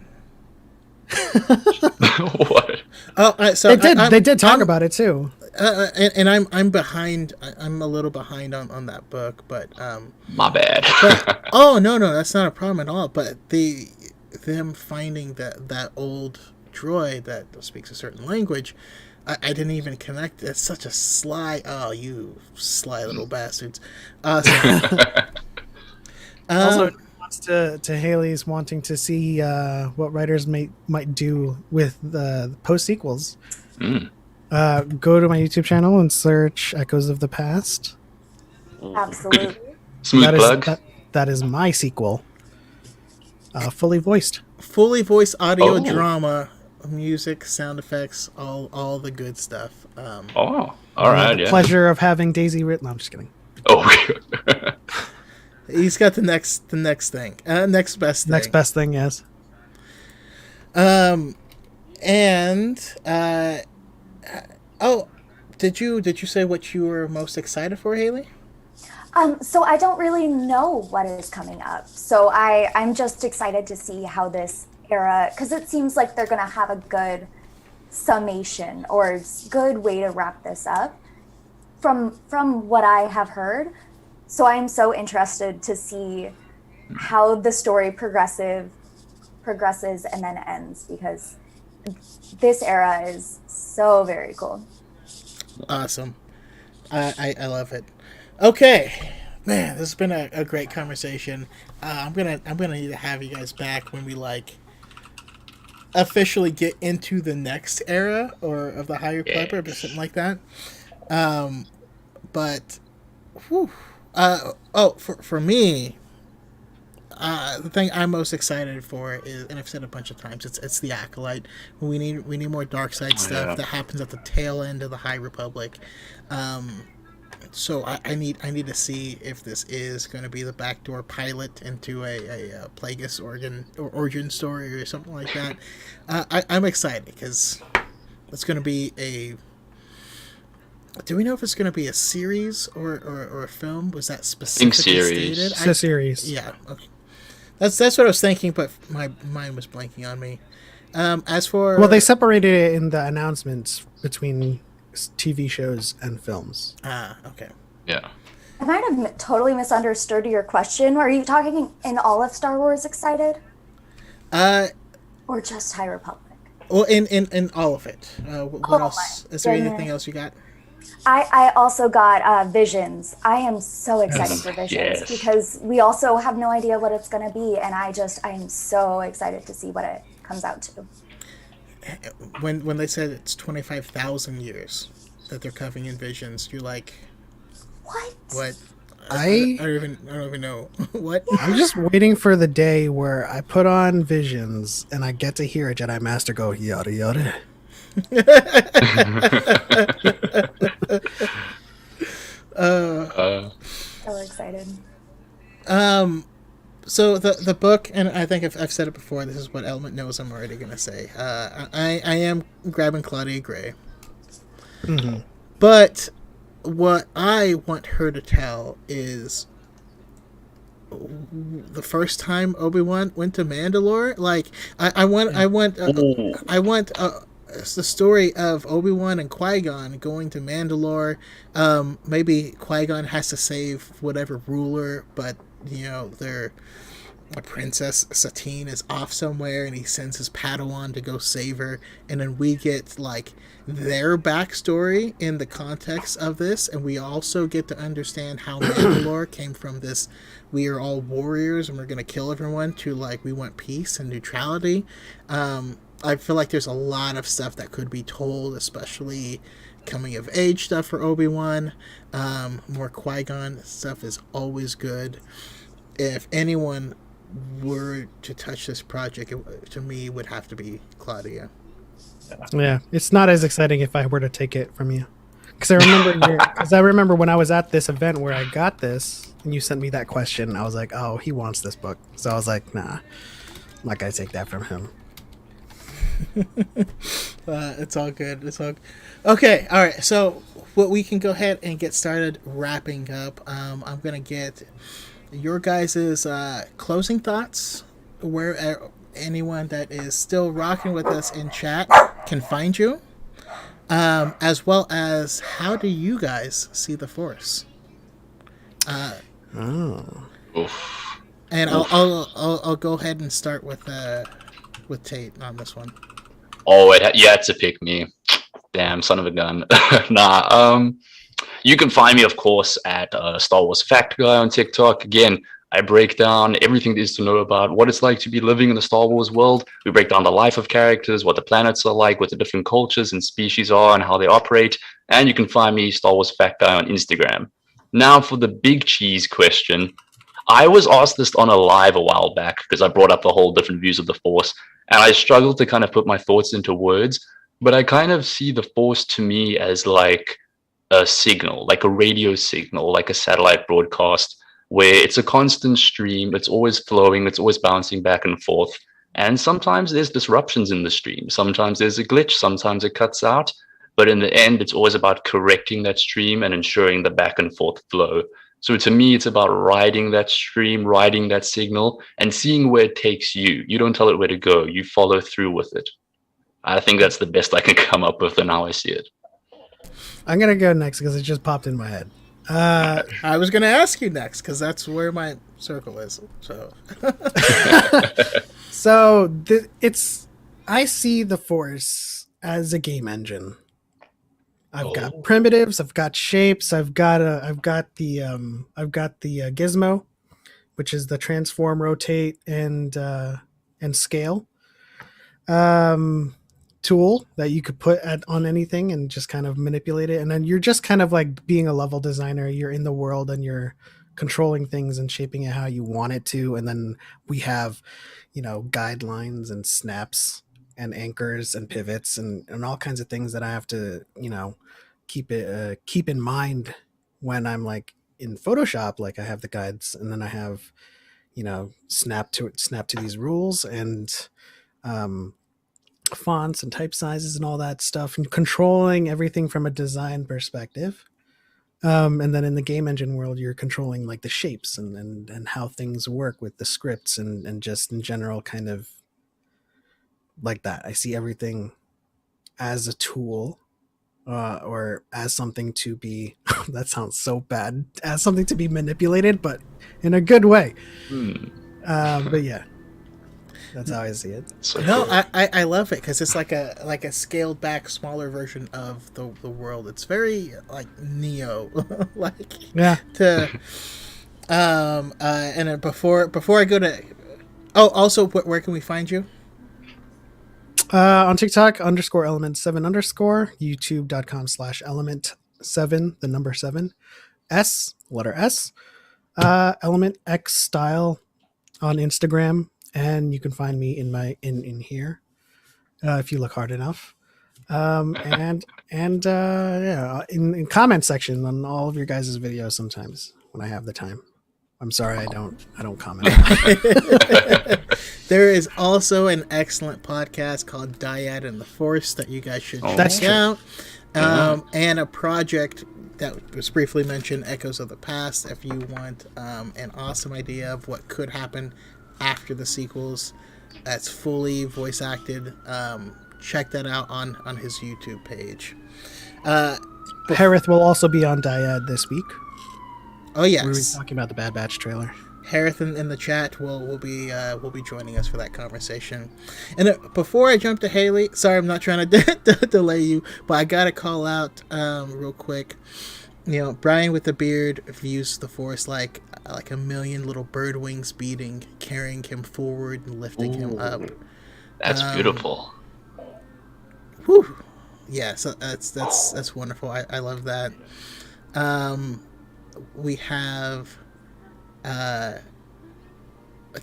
What? Oh, so they did talk about it too. And I'm behind. I'm a little behind on that book, but my bad. But, oh no, that's not a problem at all. But them finding that old droid that speaks a certain language, I didn't even connect. It's such a sly. Oh, you sly little bastards. Also, to Haley's wanting to see what writers might do with the post sequels. Go to my YouTube channel and search Echoes of the Past. Absolutely. Smooth plug. That is my sequel. Fully voiced audio drama, music, sound effects, all the good stuff. All right. The pleasure of having Daisy written. No, I'm just kidding. Oh. He's got the next thing. Next best thing. Next best thing, yes. Did you say what you were most excited for, Haley? So I don't really know what is coming up. So I'm just excited to see how this era, because it seems like they're going to have a good summation or good way to wrap this up from what I have heard. So I'm so interested to see how the story progresses and then ends, because this era is so very cool. Awesome. I love it. Okay, man, this has been a great conversation. I'm gonna need to have you guys back when we officially get into the next era or of the High Republic or something like that. But whew. For me, the thing I'm most excited for is, and I've said a bunch of times, it's the Acolyte. We need more dark side stuff that happens at the tail end of the High Republic. So I need to see if this is going to be the backdoor pilot into a Plagueis origin story or something like that. I'm excited because it's going to be a. Do we know if it's going to be a series or a film? Was that specifically stated? It's a series. Yeah. Okay. That's what I was thinking, but my mind was blanking on me. As for they separated it in the announcements between TV shows and films. Okay. Yeah. I might have totally misunderstood your question. Are you talking in all of Star Wars excited? Or just High Republic? Well, in all of it. What else? Is there anything else you got? I also got Visions. I am so excited for Visions because we also have no idea what it's going to be, and I'm so excited to see what it comes out to. When they said it's 25,000 years that they're covering in Visions, you're like, what? I don't even know. What? I'm just waiting for the day where I put on Visions and I get to hear a Jedi Master go yada yada. So excited. So the book, and I think I've said it before, this is what Element knows I'm already going to say. I am grabbing Claudia Gray. Mm-hmm. But what I want her to tell is the first time Obi-Wan went to Mandalore. Like, Ooh. I want the story of Obi-Wan and Qui-Gon going to Mandalore. Maybe Qui-Gon has to save whatever ruler, but they're Princess Satine is off somewhere, and he sends his Padawan to go save her, and then we get like their backstory in the context of this, and we also get to understand how Mandalore came from this we are all warriors and we're gonna kill everyone to like we want peace and neutrality. I feel like there's a lot of stuff that could be told, especially coming of age stuff for Obi-Wan. More Qui-Gon stuff is always good. If anyone were to touch this project, to me would have to be Claudia. Yeah, it's not as exciting if I were to take it from you, because I remember when I was at this event where I got this and you sent me that question. I was like, oh, he wants this book, so I was like, nah, I'm not gonna take that from him. It's all good. It's all okay. All right, so what we can go ahead and get started wrapping up. I'm gonna get your guys' closing thoughts, where anyone that is still rocking with us in chat can find you, as well as how do you guys see the Force. Oof. And I'll go ahead and start with Tate on this one. Oh, you had to pick me. Damn, son of a gun. Nah. You can find me, of course, at Star Wars Fact Guy on TikTok. Again, I break down everything there is to know about what it's like to be living in the Star Wars world. We break down the life of characters, what the planets are like, what the different cultures and species are, and how they operate. And you can find me, Star Wars Fact Guy, on Instagram. Now, for the big cheese question, I was asked this on a live a while back because I brought up the whole different views of the Force, and I struggled to kind of put my thoughts into words. But I kind of see the Force to me as like a signal, like a radio signal, like a satellite broadcast, where it's a constant stream, it's always flowing, it's always bouncing back and forth. And sometimes there's disruptions in the stream. Sometimes there's a glitch, sometimes it cuts out. But in the end, it's always about correcting that stream and ensuring the back and forth flow. So to me, it's about riding that stream, riding that signal, and seeing where it takes you. You don't tell it where to go, you follow through with it. I think that's the best I can come up with and how I see it. I'm gonna go next because it just popped in my head. I was going to ask you next because that's where my circle is. So, I see the Force as a game engine. I've got primitives, I've got shapes, I've got the gizmo, which is the transform, rotate, and scale tool that you could put on anything and just kind of manipulate it. And then you're just kind of like being a level designer. You're in the world and you're controlling things and shaping it how you want it to. And then we have, guidelines and snaps and anchors and pivots and all kinds of things that I have to, keep in mind when I'm like in Photoshop. Like I have the guides and then I have, snap to these rules and fonts and type sizes and all that stuff, and controlling everything from a design perspective. And then in the game engine world, you're controlling like the shapes and how things work with the scripts and just in general kind of like that. I see everything as a tool or as something to be, that sounds so bad, as something to be manipulated, but in a good way. But yeah. That's how I see it. So no, cool. I love it because it's like a scaled back, smaller version of the world. It's very like Neo, like to and then before I go to also where can we find you? On TikTok _element7_, youtube.com/element7, the number 7, letter S, element X style on Instagram. And you can find me in here if you look hard enough. In comment section on all of your guys' videos sometimes when I have the time. I'm sorry, I don't comment. There is also an excellent podcast called Dyad and the Force that you guys should check out. And a project that was briefly mentioned, Echoes of the Past. If you want an awesome idea of what could happen after the sequels, that's fully voice acted. Check that out on his YouTube page. Harith will also be on Dyad this week. Oh We were yes, talking about the Bad Batch trailer. Harith in the chat will be joining us for that conversation. And before I jump to Haley, sorry I'm not trying to delay you, but I gotta call out real quick. You know, Brian with the beard views the Force like a million little bird wings beating, carrying him forward and lifting him up. That's beautiful. Whew. Yeah, so that's wonderful. I love that. We have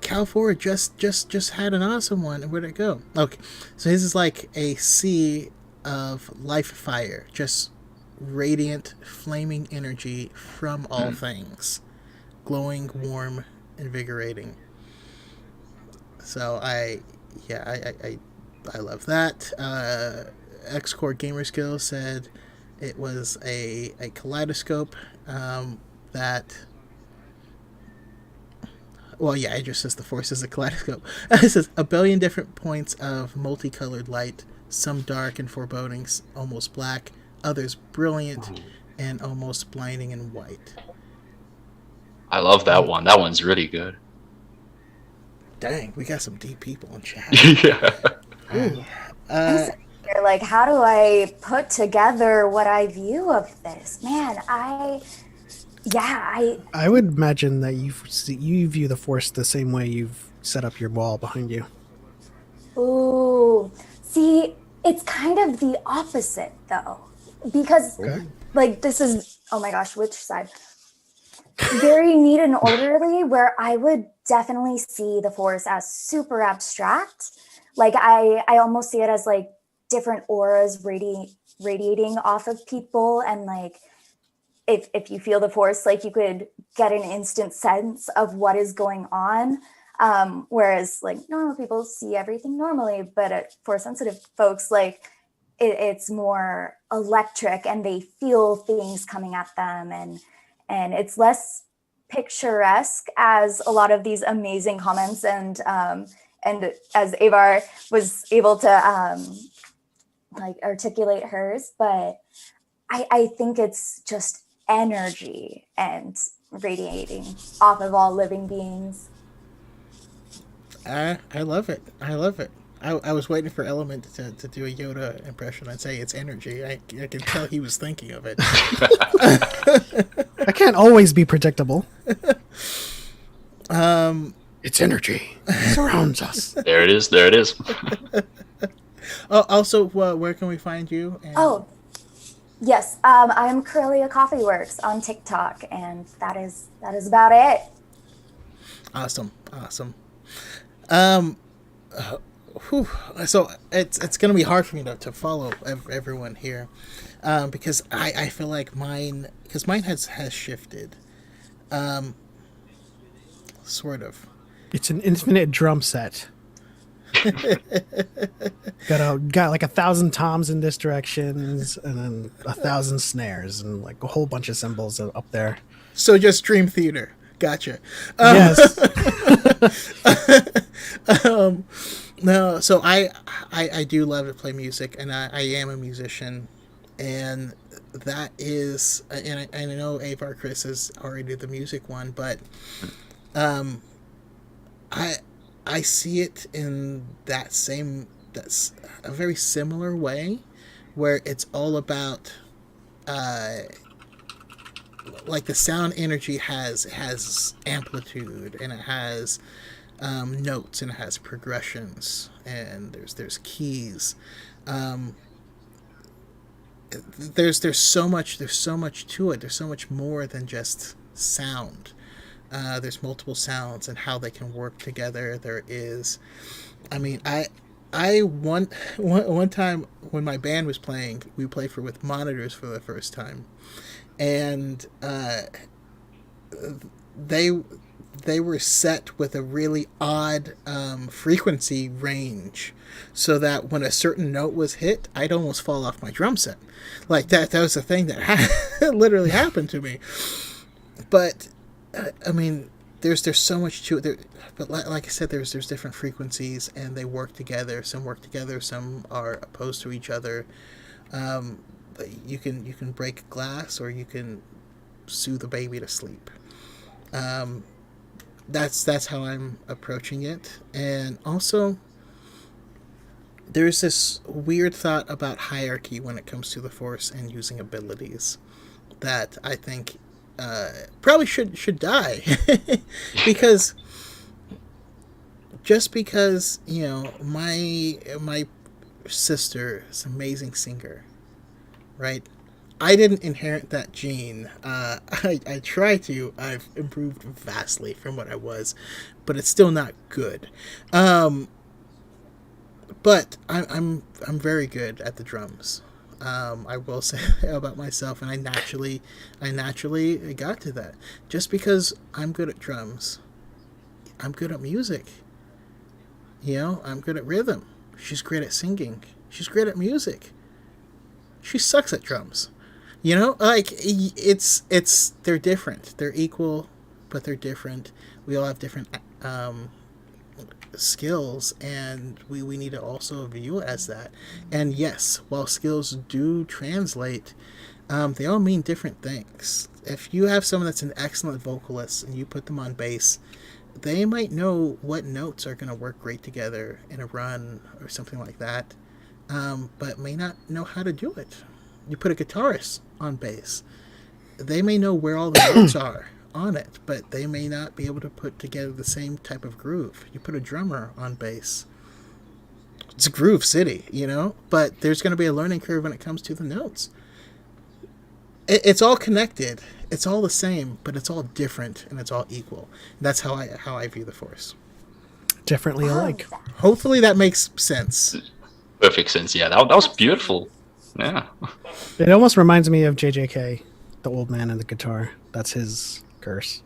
Cal Ford just had an awesome one. Where'd it go? Okay, so his is like a sea of life fire, just radiant, flaming energy from all things, glowing, warm, invigorating. So I love that. X-Core Gamer Skills said it was a kaleidoscope that. Well, yeah, it just says the Force is a kaleidoscope. It says a billion different points of multicolored light, some dark and foreboding, almost black, others brilliant and almost blinding and white. I love that one. That one's really good. Dang, we got some deep people in chat. Yeah. You're like, how do I put together what I view of this? Man, I would imagine that you view the Force the same way you've set up your wall behind you. Ooh, see, it's kind of the opposite though, because like this is, oh my gosh, which side? Very neat and orderly, where I would definitely see the Force as super abstract. Like I almost see it as like different auras radiating off of people, and like if you feel the Force, like you could get an instant sense of what is going on. Whereas like normal people see everything normally, but for sensitive folks, like it's more electric and they feel things coming at them, and it's less picturesque as a lot of these amazing comments and as Avar was able to like articulate hers, but I think it's just energy and radiating off of all living beings. I love it. I love it. I was waiting for Element to do a Yoda impression. I'd say it's energy. I can tell he was thinking of it. I can't always be predictable. It's energy. It surrounds us. There it is. There it is. Also, where can we find you? Oh, yes. I am Corellia Coffee Works on TikTok, and that is about it. Awesome. So it's gonna be hard for me to follow everyone here, because I feel like mine has shifted, sort of. It's an infinite drum set. got like 1,000 toms in this directions, and then 1,000 snares, and like a whole bunch of cymbals up there. So just Dream Theater. Gotcha. Yes. No, so I do love to play music, and I am a musician, and that is, and I know Avar Chris has already did the music one, but I see it in that's a very similar way, where it's all about like the sound energy has amplitude, and it has notes, and it has progressions, and there's keys. There's so much to it. There's so much more than just sound. There's multiple sounds and how they can work together. There is, I mean, I one time when my band was playing, we played with monitors for the first time, and they were set with a really odd frequency range, so that when a certain note was hit, I'd almost fall off my drum set. Like that was a thing that literally happened to me. But I mean, there's so much to it. But like I said, there's different frequencies, and they work together. Some work together, some are opposed to each other. But you can break glass, or you can soothe a baby to sleep. That's how I'm approaching it. And also, there's this weird thought about hierarchy when it comes to the Force and using abilities that I think probably should die. Because just because, you know, my sister is an amazing singer, right? I didn't inherit that gene. I try to. I've improved vastly from what I was, but it's still not good. But I'm very good at the drums. I will say about myself, and I naturally got to that. Just because I'm good at drums, I'm good at music. You know, I'm good at rhythm. She's great at singing. She's great at music. She sucks at drums. You know, like it's they're different. They're equal, but they're different. We all have different skills, and we need to also view it as that. And yes, while skills do translate, they all mean different things. If you have someone that's an excellent vocalist and you put them on bass, they might know what notes are going to work great together in a run or something like that, but may not know how to do it. You put a guitarist on bass, they may know where all the notes are on it, but they may not be able to put together the same type of groove. You put a drummer on bass, it's a groove city, you know, but there's going to be a learning curve when it comes to the notes. It's all connected, it's all the same, but it's all different, and it's all equal. That's how I view the Force. Differently alike. Hopefully that makes sense. Perfect sense. Yeah, that was beautiful. Yeah. It almost reminds me of JJK, the old man and the guitar. That's his curse.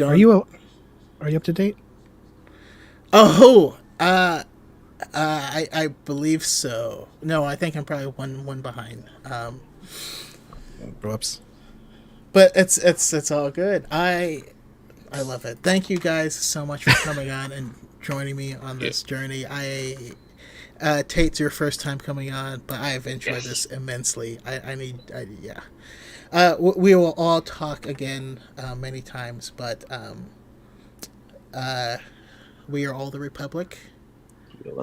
Are you up to date? Oh, I believe so. No, I think I'm probably one behind. Whoops. But it's all good. I love it. Thank you guys so much for coming on and joining me on this journey. Tate's your first time coming on, but I've enjoyed this immensely. We will all talk again many times, but we are all the Republic.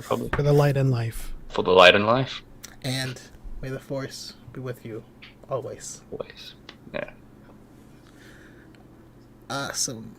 For the light and life. For the light and life. And may the Force be with you always. Always. Yeah. Awesome.